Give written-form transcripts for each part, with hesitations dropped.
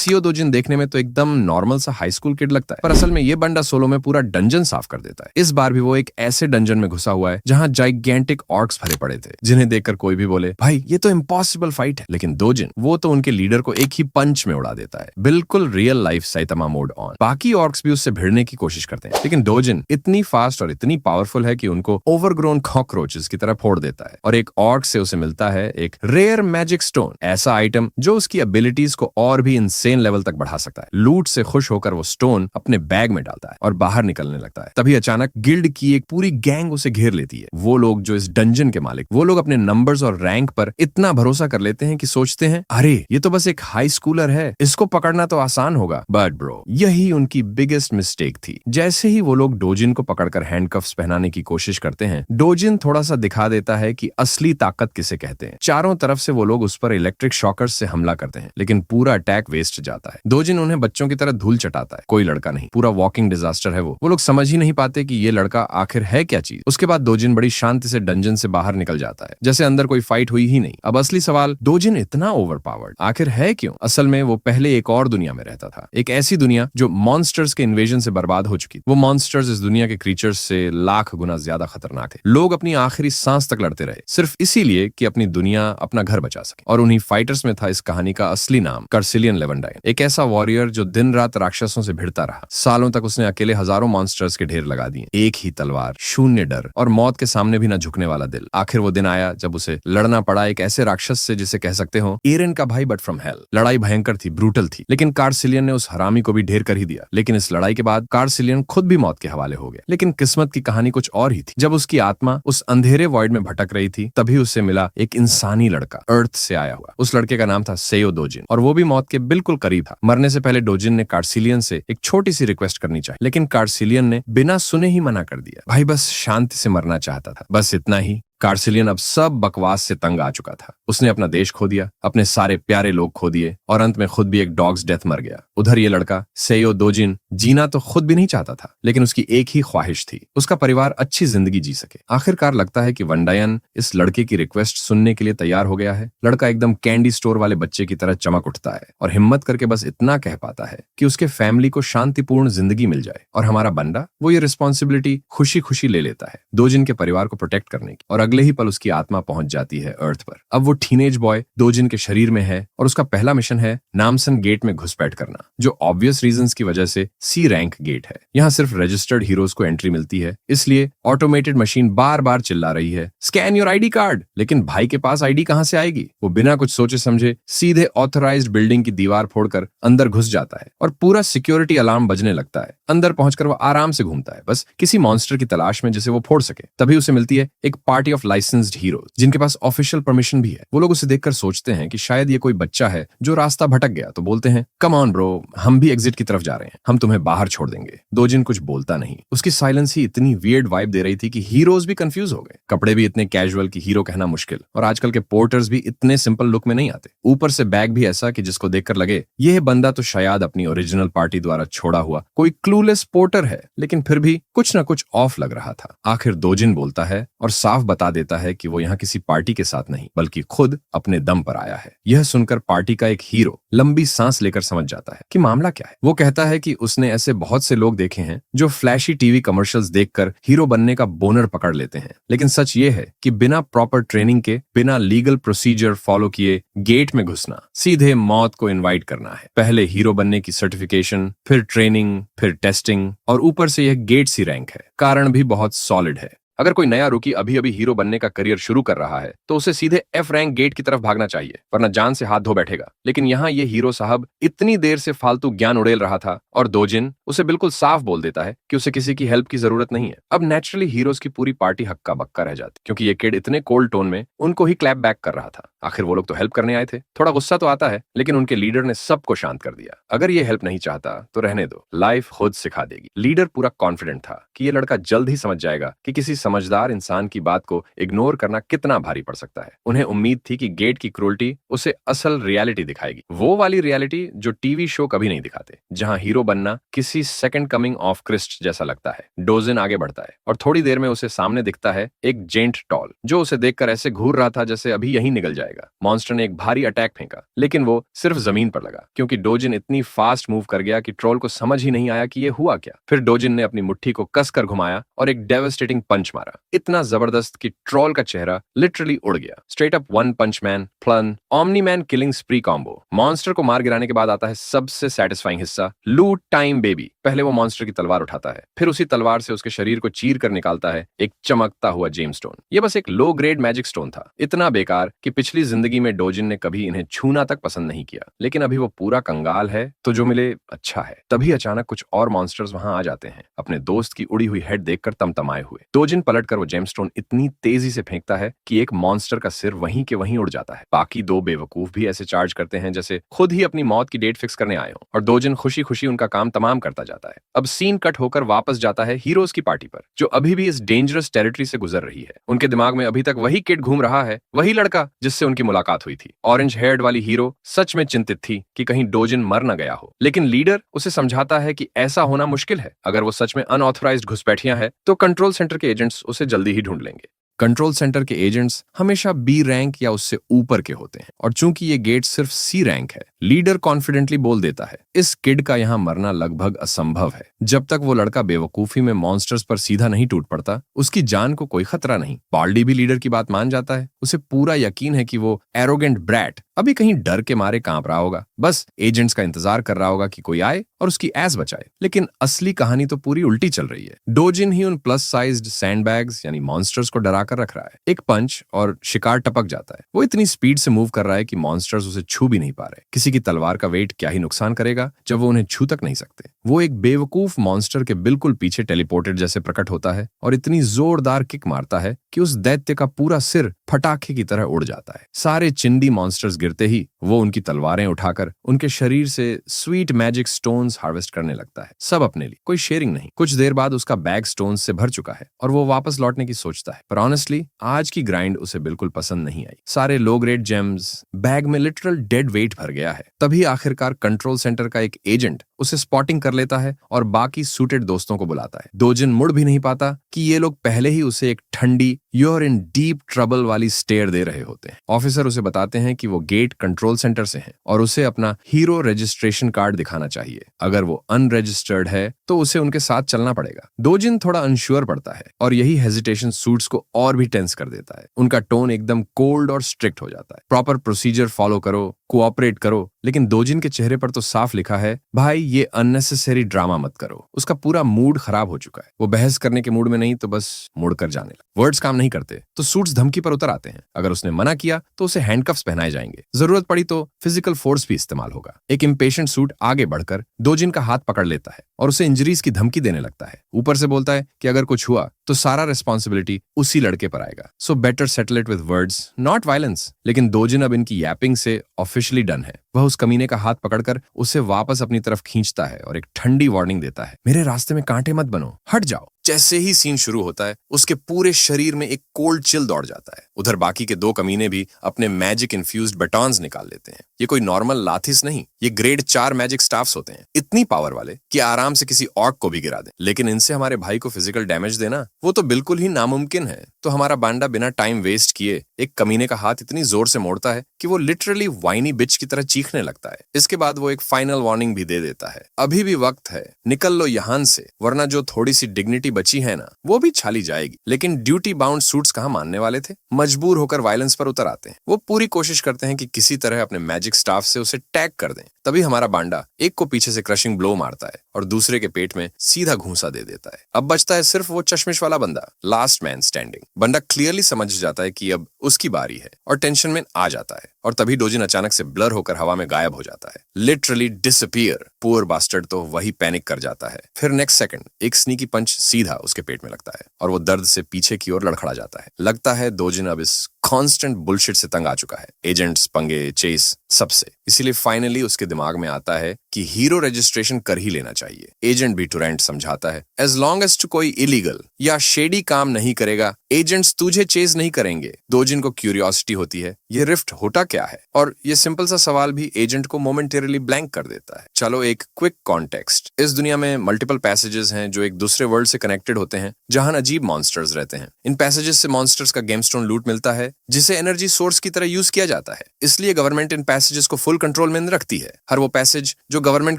CO दोजिन देखने में तो एकदम नॉर्मल सा हाई स्कूल किड लगता है, पर असल में ये बंदा सोलो में पूरा डंजन साफ कर देता है। इस बार भी वो एक ऐसे डंजन में घुसा हुआ है जहाँ जाइगेंटिक ऑर्क्स भरे पड़े थे, जिन्हें देखकर कोई भी बोले भाई ये तो इम्पॉसिबल फाइट है। लेकिन दोजिन वो तो उनके लीडर को एक ही पंच में उड़ा देता है, बिल्कुल real life Saitama mode on. बाकी ऑर्क्स भी उससे भिड़ने की कोशिश करते हैं, लेकिन दोजिन इतनी फास्ट और इतनी पावरफुल है कि उनको ओवरग्रोन कॉकरोचेस की तरह फोड़ देता है। और एक ऑर्क से उसे मिलता है एक रेयर मैजिक स्टोन, ऐसा आइटम जो उसकी एबिलिटीज को और भी इंसेन लेवल तक बढ़ा सकता है। लूट से खुश होकर वो स्टोन अपने बैग में डालता है और बाहर निकलने लगता है। तभी अचानक गिल्ड की एक पूरी गैंग उसे घेर लेती है। वो लोग जो इस डंजन के मालिक, वो लोग अपने नंबर्स और रैंक पर इतना भरोसा कर लेते हैं कि सोचते हैं अरे ये तो बस एक हाई स्कूलर है, इसको पकड़ना तो आसान होगा। बट ब्रो, यही उनकी बिगेस्ट मिस्टेक थी। जैसे ही वो लोग डोजिन को पकड़कर हैंडकफ्स पहनाने की कोशिश करते हैं, डोजिन थोड़ा सा दिखा देता है कि असली ताकत किसे कहते हैं। चारों तरफ से वो लोग उस पर इलेक्ट्रिक शॉकर्स से हमला करते हैं, लेकिन पूरा अटैक वेस्ट जाता है। दोजिन उन्हें बच्चों की तरह धूल चटाता है। कोई लड़का नहीं, पूरा वॉकिंग डिजास्टर है वो लोग समझ ही नहीं पाते कि ये लड़का आखिर है क्या चीज। उसके बाद दोजिन बड़ी शांति से डंजन से बाहर निकल जाता है, जैसे अंदर कोई फाइट हुई ही नहीं। अब असली सवाल, दोजिन इतना ओवरपावर्ड आखिर है क्यों? असल में वो पहले एक और दुनिया में रहता था, एक ऐसी दुनिया जो मॉन्स्टर्स के इन्वेजन से बर्बाद हो चुकी। वो मॉन्स्टर्स इस दुनिया के क्रीचर्स से लाख गुना ज्यादा खतरनाक थे। लोग अपनी आखिरी सांस तक लड़ते रहे, सिर्फ इसीलिए कि अपनी दुनिया, अपना घर बचा सके। और उन्हीं फाइटर्स में था इस कहानी का असली नाम, कार्सिलियन लेवेंडाइन। एक ऐसा वॉरियर जो दिन रात राक्षसों से भिड़ता रहा। सालों तक उसने अकेले हजारों मॉन्स्टर्स के ढेर लगा दिए। एक ही तलवार, शून्य डर और मौत के सामने भी न झुकने वाला दिल। आखिर वो दिन आया जब उसे लड़ना पड़ा एक ऐसे राक्षस से जिसे कह सकते हो एरेन का भाई बट फ्रॉम हेल। लड़ाई भयंकर थी, ब्रूटल थी, लेकिन कार्सिलियन ने उस हरामी को भी ढेर कर ही दिया। लेकिन इस लड़ाई के बाद कार्सिलियन खुद भी मौत के हवाले हो गया। लेकिन किस्मत की कहानी कुछ और ही थी। जब उसकी आत्मा उस अंधेरे वॉइड में भटक रही थी, तभी उसे मिला एक इंसानी लड़का, अर्थ से आया हुआ। उस लड़के का नाम था सेयो दोजिन, और वो भी मौत के बिल्कुल करीब था। मरने से पहले डोजिन ने कार्सिलियन से एक छोटी सी रिक्वेस्ट करनी चाहिए, लेकिन कार्सिलियन ने बिना सुने ही मना कर दिया। भाई बस शांति से मरना चाहता था, बस इतना ही। कार्सिलियन अब सब बकवास से तंग आ चुका था। उसने अपना देश खो दिया, अपने सारे प्यारे लोग खो दिए, और अंत में खुद भी एक डॉग्स डेथ मर गया। उधर ये लड़का सेयो दोजिन जीना तो खुद भी नहीं चाहता था, लेकिन उसकी एक ही ख्वाहिश थी, उसका परिवार अच्छी जिंदगी जी सके। आखिरकार लगता है कि वंडायन इस लड़के की रिक्वेस्ट सुनने के लिए तैयार हो गया है। लड़का एकदम कैंडी स्टोर वाले बच्चे की तरह चमक उठता है और हिम्मत करके बस इतना कह पाता है कि उसके फैमिली को शांतिपूर्ण जिंदगी मिल जाए। और हमारा बंदा वो ये रिस्पॉन्सिबिलिटी खुशी खुशी ले लेता है, दोजिन के परिवार को प्रोटेक्ट करने की। और अगले ही पल उसकी आत्मा पहुंच जाती है अर्थ पर। अब वो टीनेज बॉय दोजिन के शरीर में है, और उसका पहला मिशन है नामसन गेट में घुसपैठ करना, जो ऑब्वियस रीजंस की वजह से सी रैंक गेट है। यहाँ सिर्फ रजिस्टर्ड हीरोज को एंट्री मिलती है, इसलिए ऑटोमेटेड मशीन बार बार चिल्ला रही है स्कैन योर आईडी कार्ड। लेकिन भाई के पास आईडी कहां से आएगी? वो बिना कुछ सोचे समझे सीधे ऑथराइज्ड बिल्डिंग की दीवार फोड़कर अंदर घुस जाता है, और पूरा सिक्योरिटी अलार्म बजने लगता है। अंदर पहुंचकर वो आराम से घूमता है, बस किसी मॉन्स्टर की तलाश में जिसे वो फोड़ सके। तभी उसे मिलती है एक पार्टी ऑफ लाइसेंस्ड हीरोज, जिनके पास ऑफिशियल परमिशन भी है। वो लोग उसे देखकर सोचते हैं कि शायद ये कोई बच्चा है जो रास्ता भटक गया, तो बोलते हैं कम ऑन ब्रो, हम भी एग्जिट की तरफ जा रहे हैं, हम तुम्हें बाहर छोड़ देंगे। दोजिन कुछ बोलता नहीं, उसकी साइलेंस ही इतनी वियर्ड वाइब दे रही थी कि हीरोज भी कंफ्यूज हो गए। कपड़े भी इतने कैजुअल कि हीरो कहना मुश्किल, और आजकल के पोर्टर्स भी इतने सिंपल लुक में नहीं आते। ऊपर से बैग भी ऐसा कि जिसको देखकर लगे यह बंदा तो शायद अपनी ओरिजिनल पार्टी द्वारा छोड़ा हुआ कोई क्लूलेस पोर्टर है। लेकिन फिर भी कुछ न कुछ ऑफ लग रहा था। आखिर दोजिन बोलता है और साफ बता देता है कि वो यहाँ किसी पार्टी के साथ नहीं, बल्कि खुद अपने दम पर आया है। यह सुनकर पार्टी का एक हीरो लंबी सांस लेकर समझ जाता है कि मामला क्या है। वो कहता है कि उसने ऐसे बहुत से लोग देखे हैं जो फ्लैशी टीवी कमर्शियल्स देखकर हीरो बनने का बोनर पकड़ लेते हैं, लेकिन सच ये है कि बिना प्रॉपर ट्रेनिंग के, बिना लीगल प्रोसीजर फॉलो किए गेट में घुसना सीधे मौत को इनवाइट करना है। पहले हीरो बनने की सर्टिफिकेशन, फिर ट्रेनिंग, फिर टेस्टिंग, और ऊपर से यह गेट सी रैंक है। कारण भी बहुत सॉलिड है। अगर कोई नया रुकी अभी अभी हीरो बनने का करियर शुरू कर रहा है, तो उसे सीधे एफ रैंक गेट की तरफ भागना चाहिए, वरना जान से हाथ धो बैठेगा। लेकिन यहाँ ये हीरो साहब इतनी देर से फालतू ज्ञान उड़ेल रहा था, और दोजिन उसे बिल्कुल साफ बोल देता है कि उसे किसी की हेल्प की जरूरत नहीं है। अब नेचुरली हीरोज की पूरी पार्टी हक्का बक्का रह जाती, क्योंकि ये किड इतने कोल्ड टोन में उनको ही क्लैप बैक कर रहा था। आखिर वो लोग तो हेल्प करने आए थे। थोड़ा गुस्सा तो आता है, लेकिन उनके लीडर ने सबको शांत कर दिया। अगर ये हेल्प नहीं चाहता तो रहने दो, लाइफ खुद सिखा देगी। लीडर पूरा कॉन्फिडेंट था कि ये लड़का जल्द ही समझ जाएगा कि किसी समझदार इंसान की बात को इग्नोर करना कितना भारी पड़ सकता है। उन्हें उम्मीद थी कि गेट की क्रूरटी उसे असल रियलिटी दिखाएगी, वो वाली रियलिटी जो टीवी शो कभी नहीं दिखाते, जहां हीरो बनना किसी सेकंड कमिंग ऑफ क्रिस्ट जैसा लगता है। डोजिन आगे बढ़ता है और थोड़ी देर में उसे सामने दिखता है एक जेंट टॉल, जो उसे देखकर ऐसे घूर रहा था जैसे अभी यही निकल जाएगा। मॉन्स्टर ने एक भारी अटैक फेंका, लेकिन वो सिर्फ जमीन पर लगा, क्योंकि डोजिन इतनी फास्ट मूव कर गया कि ट्रोल को समझ ही नहीं आया कि ये हुआ क्या। फिर डोजिन ने अपनी मुट्ठी को कसकर घुमाया और एक डेवास्टेटिंग पंच मारा, इतना जबरदस्त कि ट्रोल का चेहरा लिटरली उड़ गया। Straight up one punch man plan omni man killing spree combo. Monster को मार गिराने के बाद आता है सबसे सेटिस्फाइंग हिस्सा, लूट टाइम बेबी। पहले वो मॉन्स्टर की तलवार उठाता है, फिर उसी तलवार से उसके शरीर को चीर कर निकालता है एक चमकता हुआ जेम स्टोन। ये बस एक लो ग्रेड मैजिक स्टोन था, इतना बेकार कि पिछली जिंदगी में डोजिन ने कभी इन्हें छूना तक पसंद नहीं किया। लेकिन अभी वो पूरा कंगाल है, तो जो मिले अच्छा है। तभी अचानक कुछ और मॉन्स्टर्स वहां आ जाते हैं, अपने दोस्त की उड़ी हुई हेड देखकर तमतमाए हुए। डोजिन पलटकर वो जेमस्टोन इतनी तेजी से फेंकता है कि एक मॉन्स्टर का सिर वहीं के वहीं उड़ जाता है। बाकी दो बेवकूफ भी ऐसे चार्ज करते हैं जैसे खुद ही अपनी मौत की डेट फिक्स करने आए हो, और डोजिन खुशी खुशी उनका काम तमाम करता जाता है। अब सीन कट होकर वापस जाता है हीरोज की पार्टी पर, जो अभी भी इस डेंजरस टेरिटरी से गुजर रही है। उनके दिमाग में अभी तक वही किड घूम रहा है, वही लड़का जिससे उनकी मुलाकात हुई थी। ऑरेंज हेयर्ड वाली हीरो सच में चिंतित थी कि कहीं डोजिन मर न गया हो, लेकिन लीडर उसे समझाता है कि ऐसा होना मुश्किल है। अगर वो सच में अनऑथराइज्ड घुसपैठिया है तो कंट्रोल सेंटर के एजेंट्स उसे जल्दी ही ढूंढ लेंगे। कंट्रोल सेंटर के एजेंट्स हमेशा बी रैंक या उससे ऊपर के होते हैं, और चूंकि ये गेट सिर्फ सी रैंक है, लीडर कॉन्फिडेंटली बोल देता है इस किड का यहाँ मरना लगभग असंभव है। जब तक वो लड़का बेवकूफी में मॉन्स्टर्स पर सीधा नहीं टूट पड़ता, उसकी जान को कोई खतरा नहीं। बाल्डी भी लीडर की बात मान जाता है, उसे पूरा यकीन है कि वो एरोगेंट ब्रैट अभी कहीं डर के मारे कांप रहा होगा, बस एजेंट्स का इंतजार कर रहा होगा कि कोई आए और उसकी एस बचाए। लेकिन असली कहानी तो पूरी उल्टी चल रही है। डोजिन ही उन प्लस साइज्ड सैंडबैग्स यानी मॉन्स्टर्स को डरा कर रख रहा है। एक पंच और शिकार टपक जाता है। वो इतनी स्पीड से मूव कर रहा है कि मॉन्स्टर्स उसे छू भी नहीं पा रहे। किसी की तलवार का वेट क्या ही नुकसान करेगा जब वो उन्हें छू तक नहीं सकते। वो एक बेवकूफ मॉन्स्टर के बिल्कुल पीछे टेलीपोर्टेड जैसे प्रकट होता है और इतनी जोरदार किक मारता है कि उस दैत्य का पूरा सिर फटाखे की तरह उड़ जाता है। सारे चिंदी मॉन्स्टर्स गिरते ही वो उनकी तलवारें उठाकर उनके शरीर से स्वीट मैजिक स्टोन्स हार्वेस्ट करने लगता है, सब अपने लिए, कोई शेयरिंग नहीं। कुछ देर बाद उसका बैग स्टोन्स से भर चुका है और वो वापस लौटने की सोचता है, पर ऑनेस्टली आज की ग्राइंड उसे बिल्कुल पसंद नहीं आई। सारे लो ग्रेड जेम्स, बैग में लिटरल डेड वेट भर गया है। तभी आखिरकार कंट्रोल सेंटर का एक एजेंट उसे स्पॉटिंग कर लेता है और बाकी सूटेड दोस्तों को बुलाता है। डोजिन मुड़ भी नहीं पाता कि ये लोग पहले ही उसे एक ठंडी यूर इन डीप ट्रबल वाली स्टेयर दे रहे होते हैं। ऑफिसर उसे बताते हैं कि वो गेट कंट्रोल सेंटर से है और उसे अपना हीरो रजिस्ट्रेशन कार्ड दिखाना चाहिए। अगर वो अनरजिस्टर्ड है तो उसे उनके साथ चलना पड़ेगा। डोजिन थोड़ा अनश्योर पड़ता है और यही हेजिटेशन सूट्स को और भी टेंस कर देता है। उनका टोन एकदम कोल्ड और स्ट्रिक्ट हो जाता है। प्रॉपर प्रोसीजर फॉलो करो, कोऑपरेट करो। लेकिन डोजिन के चेहरे पर तो साफ लिखा है, भाई ये अननेसेसरी ड्रामा मत करो। उसका पूरा मूड खराब हो चुका है। वो बहस करने के मूड में नहीं तो बस मुड़कर जाने लगा। वर्ड्स काम नहीं करते तो सूट्स धमकी पर उतर आते हैं। अगर उसने मना किया तो उसे हैंडकफ्स पहनाए जाएंगे। जरूरत पड़ी तो फिजिकल फोर्स भी इस्तेमाल होगा। एक इम्पेशेंट सूट आगे बढ़कर डोजिन का हाथ पकड़ लेता है और उसे इंजरीज की धमकी देने लगता है। ऊपर से बोलता है कि अगर कुछ हुआ तो सारा रिस्पॉन्सिबिलिटी उसी लड़के पर आएगा, so better settle it with words not violence. लेकिन डोजिन अब इनकी यैपिंग से ऑफिशियली डन है। वह उस कमीने का हाथ पकड़कर उसे वापस अपनी तरफ खींचता है और एक ठंडी वार्निंग देता है, मेरे रास्ते में कांटे मत बनो, हट जाओ। जैसे ही सीन शुरू होता है उसके पूरे शरीर में एक कोल्ड चिल दौड़ जाता है। उधर बाकी के दो कमीने भी अपने मैजिक इन्फ्यूज्ड बैटॉन्स निकाल लेते हैं। ये कोई नॉर्मल लाथिस नहीं, ये ग्रेड 4 मैजिक स्टाफ्स होते हैं, इतनी पावर वाले कि आराम से किसी ऑर्क को भी गिरा दें। लेकिन इनसे हमारे भाई को फिजिकल डैमेज देना वो तो बिल्कुल ही नामुमकिन है। तो हमारा बांडा बिना टाइम वेस्ट किए एक कमीने का हाथ इतनी जोर से मोड़ता है कि वो लिटरली वाइनी बिच की तरह चीखने लगता है। इसके बाद वो एक फाइनल वार्निंग भी दे देता है, अभी भी वक्त है, निकल लो यहां से, वरना जो थोड़ी सी डिग्निटी बची है ना वो भी छाली जाएगी। लेकिन ड्यूटी बाउंड सूट्स कहां मानने वाले थे, मजबूर होकर वायलेंस पर उतर आते हैं। वो पूरी कोशिश करते हैं कि किसी तरह अपने मैजिक स्टाफ से उसे टैग कर दें। तभी हमारा बांडा एक को पीछे से क्रशिंग ब्लो मारता है और दूसरे के पेट में सीधा घूंसा दे देता है। अब बचता है सिर्फ वो चश्मिश वाला बंदा, लास्ट मैन स्टैंडिंग। बंडा क्लियरली समझ जाता है कि अब उसकी बारी है और टेंशन में आ जाता है। और तभी डोजिन अचानक से ब्लर होकर हवा में गायब हो जाता है, लिटरली डिसअपीयर। पुअर बास्टर्ड तो वही पैनिक कर जाता है। फिर नेक्स्ट सेकंड एक स्नीकी पंच सीधा उसके पेट में लगता है और वो दर्द से पीछे की ओर लड़खड़ा जाता है। लगता है डोजिन अब इस कांस्टेंट बुलशिट से तंग आ चुका है, एजेंट्स, पंगे, चेस, सबसे। इसीलिए फाइनली उसके दिमाग में आता है कि हीरो रजिस्ट्रेशन कर ही लेना चाहिए। एजेंट भी टुरेंट समझाता है, एज लॉन्ग एज टू कोई इलीगल या शेडी काम नहीं करेगा, एजेंट्स तुझे चेज नहीं करेंगे। डोजिन को क्यूरियोसिटी होती है, ये रिफ्ट होता क्या है, और ये सिंपल सा सवाल भी एजेंट को मोमेंटरीली ब्लैंक कर देता है। चलो एक क्विक कॉन्टेक्स्ट। इस दुनिया में मल्टीपल पैसेजेस हैं जो एक दूसरे वर्ल्ड से कनेक्टेड होते हैं, जहां अजीब मॉन्स्टर्स रहते हैं। इन पैसेजेस से मॉन्स्टर्स का गेम स्टोन लूट मिलता है, जिसे एनर्जी सोर्स की तरह यूज किया जाता है। इसलिए गवर्नमेंट इन पैसेजेस को फुल कंट्रोल में रखती है। हर वो पैसेज जो गवर्नमेंट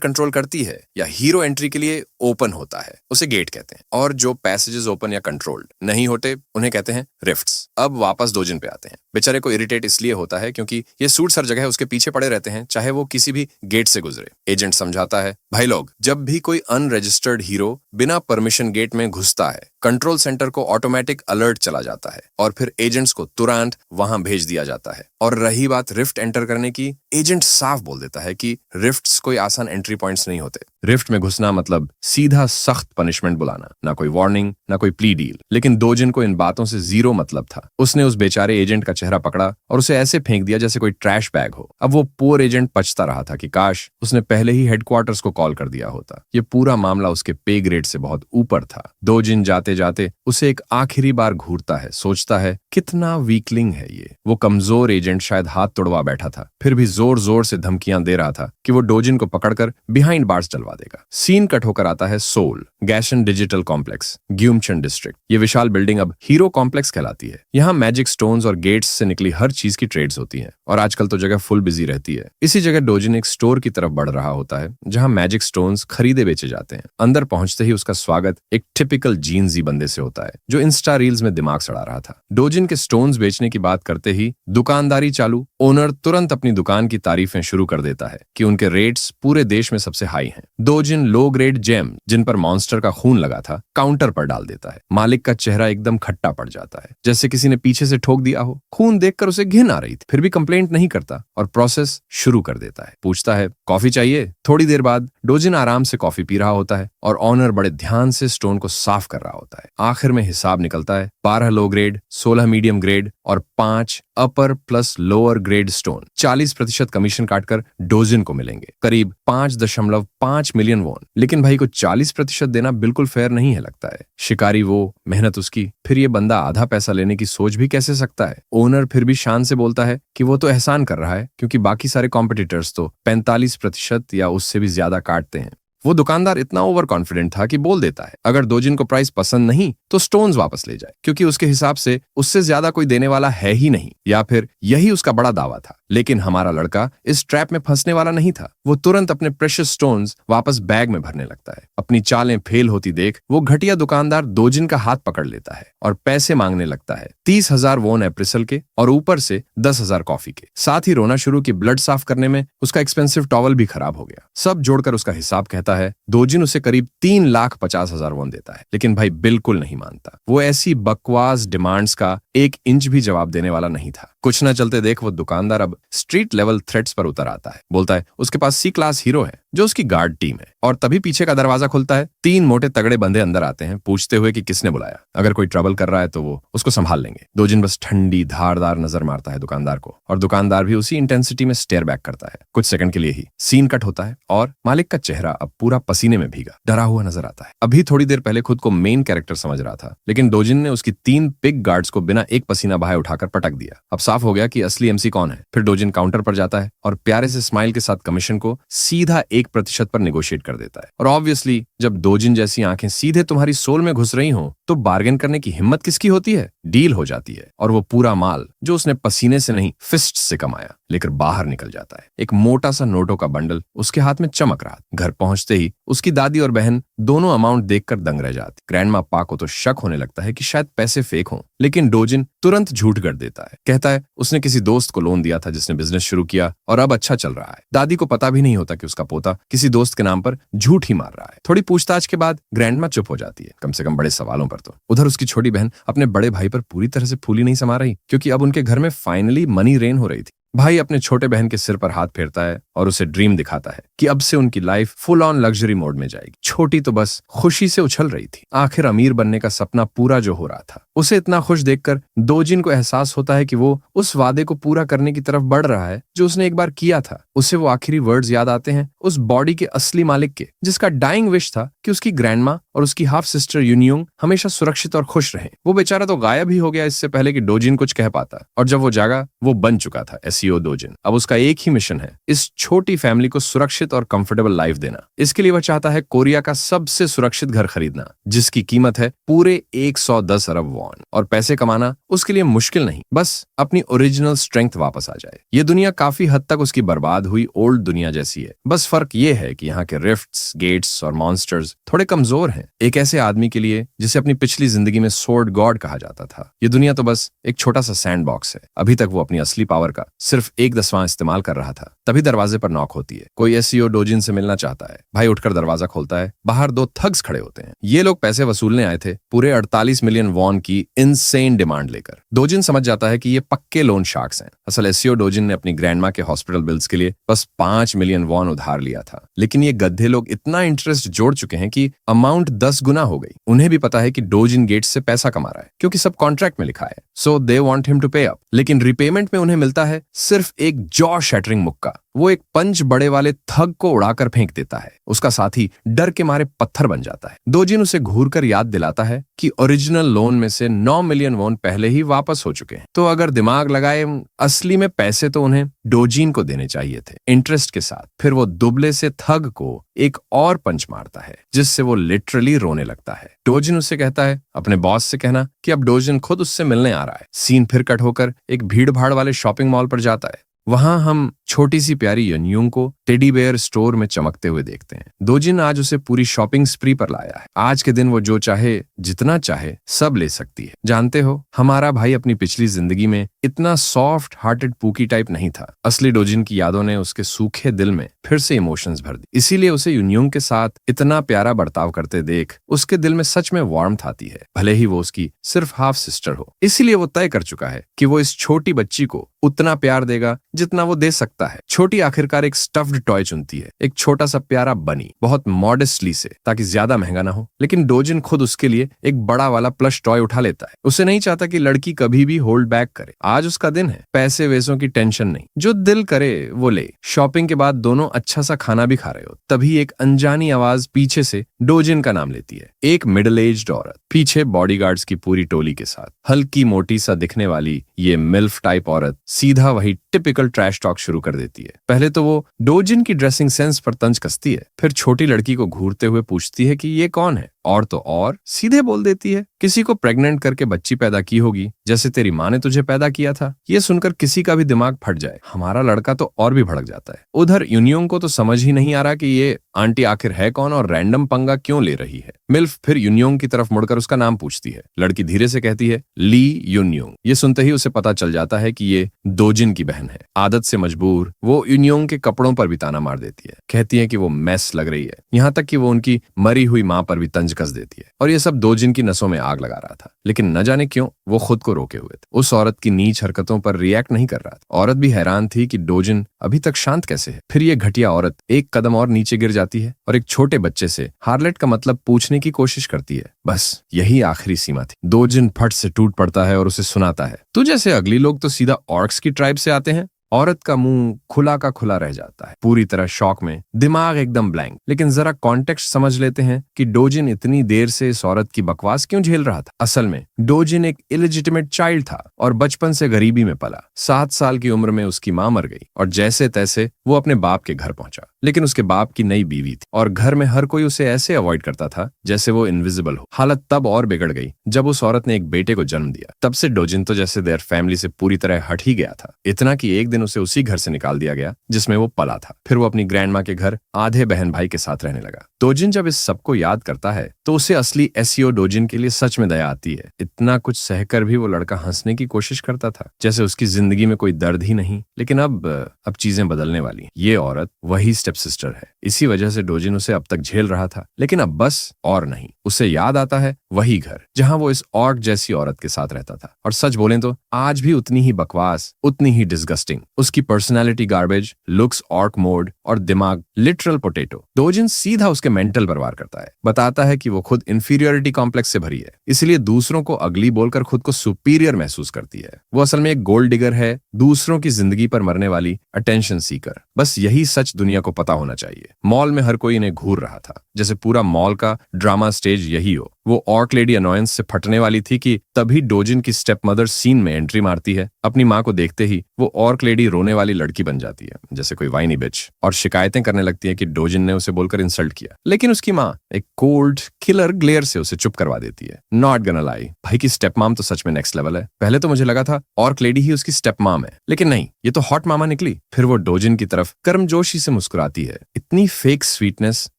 कंट्रोल करती है या हीरो एंट्री के लिए ओपन होता है, उसे गेट कहते हैं, और जो पैसेजेस ओपन या कंट्रोल्ड नहीं होते उन्हें कहते हैं रिफ्ट्स। अब वापस डोजिन पे आते हैं। बेचारे को इरिटेट इसलिए होता है क्योंकि ये सूट हर जगह उसके पीछे पड़े रहते हैं, चाहे वो किसी भी गेट से गुजरे। एजेंट समझाता है, भाई लोग, जब भी कोई अनरजिस्टर्ड हीरो बिना परमिशन गेट में घुसता है, कंट्रोल सेंटर को ऑटोमेटिक अलर्ट चला जाता है और फिर एजेंट्स को तुरंत वहां भेज दिया जाता है। और रही बात रिफ्ट एंटर करने की, एजेंट साफ बोल देता है कि रिफ्ट्स कोई आसान एंट्री पॉइंट्स नहीं होते। रिफ्ट में घुसना मतलब सीधा सख्त पनिशमेंट बुलाना, ना कोई वार्निंग, ना कोई प्ली डील। लेकिन डोजिन को इन बातों से जीरो मतलब था। उसने उस बेचारे एजेंट का चेहरा पकड़ा और उसे ऐसे फेंक दिया जैसे कोई ट्रैश बैग हो। अब वो पुअर एजेंट पछता रहा था कि काश उसने पहले ही हेडक्वार्टर्स को कॉल कर दिया होता। ये पूरा मामला उसके पे ग्रेड से बहुत ऊपर था। डोजिन जाते जाते उसे एक आखिरी बार घूरता है, सोचता है कितना वीकलिंग है ये। वो कमजोर एजेंट शायद हाथ तोड़वा बैठा था, फिर भी जोर जोर से धमकियां दे रहा था कि वो डोजिन को पकड़कर बिहाइंड बार्स डलवा देगा। सीन कट होकर आता है सोल गैशन डिजिटल कॉम्प्लेक्स, ग्यूमचन डिस्ट्रिक्ट। ये विशाल बिल्डिंग अब हीरो कॉम्प्लेक्स कहलाती है। यहाँ मैजिक स्टोन्स और गेट्स से निकली हर चीज की ट्रेड्स होती हैं और आजकल तो जगह फुल बिजी रहती है। इसी जगह डोजिन एक स्टोर की तरफ बढ़ रहा होता है जहाँ मैजिक स्टोन्स खरीदे बेचे जाते हैं। अंदर पहुंचते ही उसका स्वागत एक टिपिकल जीन्सी बंदे से होता है जो इंस्टा रील्स में दिमाग सड़ा रहा था। डोजिन के स्टोन्स बेचने की बात करते ही दुकानदारी चालू। ओनर तुरंत अपनी दुकान की तारीफें शुरू कर देता है कि उनके रेट्स पूरे देश में सबसे हाई हैं। डोजिन लो ग्रेड जेम जिन पर मॉन्स्टर का खून लगा था काउंटर पर डाल देता है। मालिक का चेहरा एकदम खट्टा पड़ जाता है, जैसे किसी ने पीछे से ठोक दिया हो। खून देखकर उसे घिन आ रही थी, फिर भी कंप्लेंट नहीं करता और प्रोसेस शुरू कर देता है। पूछता है, कॉफी चाहिए? थोड़ी देर बाद डोजिन आराम से कॉफी पी रहा होता है और ऑनर बड़े ध्यान से स्टोन को साफ कर रहा होता है। आखिर में हिसाब निकलता है 12 लो ग्रेड, 16 मीडियम ग्रेड और 5 अपर plus lower grade stone 40% commission काटकर डोजिन को मिलेंगे, करीब 5.5 मिलियन वॉन। लेकिन भाई को 40% देना बिल्कुल फेयर नहीं है लगता है। शिकारी वो, मेहनत उसकी, फिर ये बंदा आधा पैसा लेने की सोच भी कैसे सकता है? ओनर फिर भी शान से बोलता है कि वो तो एहसान कर रहा है क्योंकि बाकी सारे कॉम्पिटिटर्स तो 45% या उससे भी ज्यादा काटते हैं। वो दुकानदार इतना ओवर कॉन्फिडेंट था कि बोल देता है अगर डोजिन को प्राइस पसंद नहीं तो स्टोन्स वापस ले जाए, क्योंकि उसके हिसाब से उससे ज्यादा कोई देने वाला है ही नहीं, या फिर यही उसका बड़ा दावा था। लेकिन हमारा लड़का इस ट्रैप में फंसने वाला नहीं था। वो तुरंत अपने प्रेशियस स्टोन्स वापस बैग में भरने लगता है। अपनी चालें फेल होती देख वो घटिया दुकानदार डोजिन का हाथ पकड़ लेता है और पैसे मांगने लगता है, 30,000 वॉन एप्रिसल के और ऊपर से 10,000 कॉफी के। साथ ही रोना शुरू कि ब्लड साफ करने में उसका एक्सपेंसिव टॉवल भी खराब हो गया। सब जोड़कर उसका हिसाब कहता है डोजिन उसे करीब 3,50,000 वॉन देता है। लेकिन भाई बिल्कुल नहीं मानता। वो ऐसी बकवास डिमांड्स का 1 इंच भी जवाब देने वाला नहीं था। कुछ न चलते देख वो दुकानदार अब स्ट्रीट लेवल थ्रेट्स पर उतर आता है। बोलता है उसके पास सी क्लास हीरो है जो उसकी गार्ड टीम है। और तभी पीछे का दरवाजा खुलता है। 3 मोटे तगड़े बंदे अंदर आते हैं, पूछते हुए कि किसने बुलाया। अगर कोई ट्रबल कर रहा है तो वो उसको संभाल लेंगे। डोजिन बस ठंडी धारदार नजर मारता है दुकानदार को और दुकानदार भी उसी इंटेंसिटी में स्टेयर बैक करता है। कुछ सेकंड के लिए ही सीन कट होता है और मालिक का चेहरा अब पूरा पसीने में भीगा, डरा हुआ नजर आता है। अभी थोड़ी देर पहले खुद को मेन कैरेक्टर समझ रहा था, लेकिन डोजिन ने उसकी 3 पिग गार्ड्स को बिना एक पसीना बहाए उठाकर पटक दिया। अब साफ हो गया कि असली एमसी कौन है। फिर डोजिन काउंटर पर जाता है और प्यारे से स्माइल के साथ कमीशन को सीधा 1% पर नेगोशिएट कर देता है। और ऑब्वियसली जब डोजिन जैसी आंखें सीधे तुम्हारी सोल में घुस रही हो तो बार्गेन करने की हिम्मत किसकी होती है? डील हो जाती है और वो पूरा माल जो उसने पसीने से नहीं फिस्ट से कमाया लेकर बाहर निकल जाता है। एक मोटा सा नोटों का बंडल उसके हाथ में चमक रहा। घर पहुंचते ही उसकी दादी और बहन दोनों अमाउंट देखकर दंग रह जाती। ग्रैंडमा पा को तो शक होने लगता है कि शायद पैसे फेक हों, लेकिन डोजिन तुरंत झूठ कर देता है। कहता है उसने किसी दोस्त को लोन दिया था जिसने बिजनेस शुरू किया और अब अच्छा चल रहा है। दादी को पता भी नहीं होता कि उसका पोता किसी दोस्त के नाम पर झूठ ही मार रहा है। थोड़ी पूछताछ के बाद ग्रैंडमा चुप हो जाती है, कम से कम बड़े सवालों पर तो। उधर उसकी छोटी बहन अपने बड़े भाई पर पूरी तरह से फूली नहीं समा रही, क्योंकि अब उनके घर में फाइनली मनी रेन हो रही थी। भाई अपने छोटे बहन के सिर पर हाथ फेरता है और उसे ड्रीम दिखाता है कि अब से उनकी life full on luxury mode में जाएगी। छोटी तो बस खुशी से उछल रही थी, आखिर अमीर बनने का सपना पूरा जो हो रहा था। उसे इतना खुश देखकर दोजिन को एहसास होता है कि वो उस वादे को पूरा करने की तरफ बढ़ रहा है जो उसने एक बार किया था। उसे वो आखिरी वर्ड्स याद आते हैं उस बॉडी के असली मालिक के, जिसका डाइंग विश था कि उसकी ग्रैंडमा और उसकी हाफ सिस्टर यूनियोंग हमेशा सुरक्षित और खुश रहें। वो बेचारा तो गायब ही हो गया इससे पहले कि डोजिन कुछ कह पाता, और जब वो जागा वो बन चुका था एसईओ डोजिन। अब उसका एक ही मिशन है, इस छोटी फैमिली को सुरक्षित और कंफर्टेबल लाइफ देना। इसके लिए वह चाहता है कोरिया का सबसे सुरक्षित घर खरीदना, जिसकी कीमत है पूरे 110 अरब वॉन। और पैसे कमाना उसके लिए मुश्किल नहीं, बस अपनी ओरिजिनल स्ट्रेंथ वापस आ जाए। ये दुनिया काफी हद तक उसकी बर्बाद हुई ओल्ड दुनिया जैसी है, बस फर्क ये है कि यहाँ के रिफ्ट्स, गेट्स और मॉन्स्टर्स थोड़े कमजोर हैं। एक ऐसे आदमी के लिए जिसे अपनी पिछली जिंदगी में सोर्ड गॉड कहा जाता था, ये दुनिया तो बस एक छोटा सा सैंड बॉक्स है। अभी तक वो अपनी असली पावर का सिर्फ 1/10 इस्तेमाल कर रहा था। तभी दरवाजे पर नॉक होती है। कोई एसईओ डोजिन से मिलना चाहता है। भाई उठकर दरवाजा खोलता है। बाहर 2 थग्स खड़े होते हैं। ये लोग पैसे वसूलने आए थे, पूरे 48 मिलियन वॉन की इनसेन डिमांड लेकर। डोजिन समझ जाता है कि ये पक्के लोन शार्क्स हैं। असल एसईओ डोजिन ने अपनी ग्रैंडमा के हॉस्पिटल बिल्स के लिए बस 5 मिलियन वॉन उधार लिया था, लेकिन ये गधे लोग इतना इंटरेस्ट जोड़ चुके हैं कि अमाउंट 10 गुना हो गई। उन्हें भी पता है कि डोजिन गेट्स से पैसा कमा रहा है, क्योंकि सब कॉन्ट्रैक्ट में लिखा है। सो दे वांट हिम टू पे अप। लेकिन रिपेमेंट में उन्हें मिलता है सिर्फ एक जॉ शैटरिंग मुक्का। वो एक पंच बड़े वाले थग को उड़ाकर फेंक देता है। उसका साथी डर के मारे पत्थर बन जाता है। डोजिन उसे घूरकर याद दिलाता है कि ओरिजिनल लोन में से 9 मिलियन वॉन पहले ही वापस हो चुके हैं, तो अगर दिमाग लगाए असली में पैसे तो उन्हें डोजिन को देने चाहिए थे, इंटरेस्ट के साथ। फिर वो दुबले से थग को एक और पंच मारता है, जिससे वो लिटरली रोने लगता है। डोजिन उससे कहता है अपने बॉस से कहना कि अब डोजिन खुद उससे मिलने आ रहा है। सीन फिर कट होकर एक भीड़ भाड़ वाले शॉपिंग मॉल पर जाता है। वहां हम छोटी सी प्यारी यूनियोंग को टेडी बेयर स्टोर में चमकते हुए देखते हैं। डोजिन आज उसे पूरी शॉपिंग स्प्री पर लाया है। आज के दिन वो जो चाहे, जितना चाहे, सब ले सकती है। जानते हो, हमारा भाई अपनी पिछली जिंदगी में इतना सॉफ्ट हार्टेड पूकी टाइप नहीं था। असली डोजिन की यादों ने उसके सूखे दिल में फिर से इमोशंस भर दी। इसीलिए उसे यूनियोंग के साथ इतना प्यारा बर्ताव करते देख उसके दिल में सच में वार्मथ आती है, भले ही वो उसकी सिर्फ हाफ सिस्टर हो। इसीलिए वो तय कर चुका है कि वो इस छोटी बच्ची को उतना प्यार देगा जितना वो दे सकता है। छोटी आखिरकार एक स्टफ्ड टॉय चुनती है, एक छोटा सा प्यारा बनी, बहुत मॉडेस्टली से, ताकि ज्यादा महंगा ना हो। लेकिन डोजिन खुद उसके लिए एक बड़ा वाला प्लश टॉय उठा लेता है। उसे नहीं चाहता कि लड़की कभी भी होल्ड बैक करे। आज उसका दिन है, पैसे वैसों की टेंशन नहीं, जो दिल करे वो ले। शॉपिंग के बाद दोनों अच्छा सा खाना भी खा रहे हो, तभी एक अनजानी आवाज पीछे से डोजिन का नाम लेती है। एक मिडिल एज्ड औरत, पीछे बॉडीगार्ड्स की पूरी टोली के साथ। हल्की मोटी सा दिखने वाली ये मिल्फ टाइप औरत सीधा वही टिपिकल ट्रैश टॉक शुरू कर देती है। पहले तो वो डोजिन की ड्रेसिंग सेंस पर तंज कसती है, फिर छोटी लड़की को घूरते हुए पूछती है कि ये कौन है, और तो और सीधे बोल देती है किसी को प्रेग्नेंट करके बच्ची पैदा की होगी, जैसे तेरी माँ ने तुझे पैदा किया था। ये सुनकर किसी का भी दिमाग फट जाए। हमारा लड़का तो और भी भड़क जाता है। उधर यूनियोंग को तो समझ ही नहीं आ रहा कि ये आंटी आखिर है कौन और रैंडम पंगा क्यों ले रही है। मिल्फ फिर यूनियोंग की तरफ मुड़कर उसका नाम पूछती है। लड़की धीरे से कहती है ली यूनियोंग। ये सुनते ही उसे पता चल जाता है कि ये डोजिन की बहन है। आदत से मजबूर वो यूनियोंग के कपड़ों पर भी ताना मार देती है। कहती है कि वो मैस लग रही है, यहाँ तक कि वो उनकी मरी हुई माँ पर भी तंज कस देती है। और ये सब डोजिन की नसों में आग लगा रहा था, लेकिन न जाने क्यों वो खुद को रोके हुए थे। उस औरत की नीच हरकतों पर रिएक्ट नहीं कर रहा था। औरत भी हैरान थी कि डोजिन अभी तक शांत कैसे है। फिर ये घटिया औरत एक कदम और नीचे गिर जाती है और एक छोटे बच्चे से हार्लेट का मतलब पूछने की कोशिश करती है। बस यही आखिरी सीमा थी। डोजिन फट से टूट पड़ता है और उसे सुनाता है, तू जैसे अगली लोग तो सीधा ऑर्क्स की ट्राइब से आते हैं। औरत का मुंह खुला का खुला रह जाता है, पूरी तरह शॉक में, दिमाग एकदम ब्लैंक। लेकिन जरा कॉन्टेक्स्ट समझ लेते हैं कि डोजिन इतनी देर से इस औरत की बकवास क्यों झेल रहा था। असल में डोजिन एक इलिजिटिमेट चाइल्ड था और बचपन से गरीबी में पला। 7 साल की उम्र में उसकी माँ मर गई और जैसे तैसे वो अपने बाप के घर पहुंचा। लेकिन उसके बाप की नई बीवी थी और घर में हर कोई उसे ऐसे अवॉइड करता था जैसे वो इनविजिबल हो। हालत तब और बिगड़ गई जब उस औरत ने एक बेटे को जन्म दिया। तब से डोजिन तो जैसे देयर फैमिली से पूरी तरह हट ही गया था। इतना कि एक दिन उसे उसी घर से निकाल दिया गया जिसमें वो पला था। फिर वो अपनी ग्रैंड माँ के घर आधे बहन भाई के साथ रहने लगा। डोजिन जब इस सबको याद करता है तो उसे असली एसईओ डोजिन के लिए सच में दया आती है। इतना कुछ सहकर भी वो लड़का हंसने की कोशिश करता था, जैसे उसकी जिंदगी में कोई दर्द ही नहीं। लेकिन अब चीजें बदलने वाली। ये औरत वही स्टेप स्टेप सिस्टर है। इसी वजह से डोजिन उसे अब तक झेल रहा था, लेकिन अब बस और नहीं। उसे याद आता है वही घर जहां वो इस ऑर्क जैसी औरत के साथ रहता था, और सच बोलें तो आज भी उतनी ही बकवास, उतनी ही डिस्गस्टिंग। उसकी personality garbage, looks orc mode और दिमाग लिटरल पोटैटो। डोजिन सीधा उसके मेंटल पर वार करता है, बताता है कि वो खुद इंफीरियरिटी कॉम्प्लेक्स से भरी है, इसलिए दूसरों को अगली बोलकर खुद को सुपीरियर महसूस करती है। वो असल में एक गोल्ड डिगर है, दूसरों की जिंदगी पर मरने वाली अटेंशन सीकर। बस यही सच दुनिया को पता होना चाहिए। मॉल में हर कोई इन्हें घूर रहा था, जैसे पूरा मॉल का ड्रामा स्टेज यही हो। वो ऑर्क लेडी अनोयंस से फटने वाली थी कि तभी डोजिन की स्टेप मदर सीन में एंट्री मारती है। अपनी माँ को देखते ही वो ऑर्क लेडी रोने वाली लड़की बन जाती है, जैसे कोई वाइनी बिच, और शिकायतें करने लगती है कि डोजिन ने उसे बोलकर इंसल्ट किया। लेकिन उसकी माँ एक कोल्ड किलर ग्लेयर से उसे चुप करवा देती है। नॉट गना लाई, भाई की स्टेप माम तो सच में नेक्स्ट लेवल है। पहले तो मुझे लगा था ऑर्क लेडी ही उसकी स्टेप माम है, लेकिन नहीं, ये तो हॉट मामा निकली। फिर वो डोजिन की तरफ गर्मजोशी से मुस्कुराती है, इतनी फेक स्वीटनेस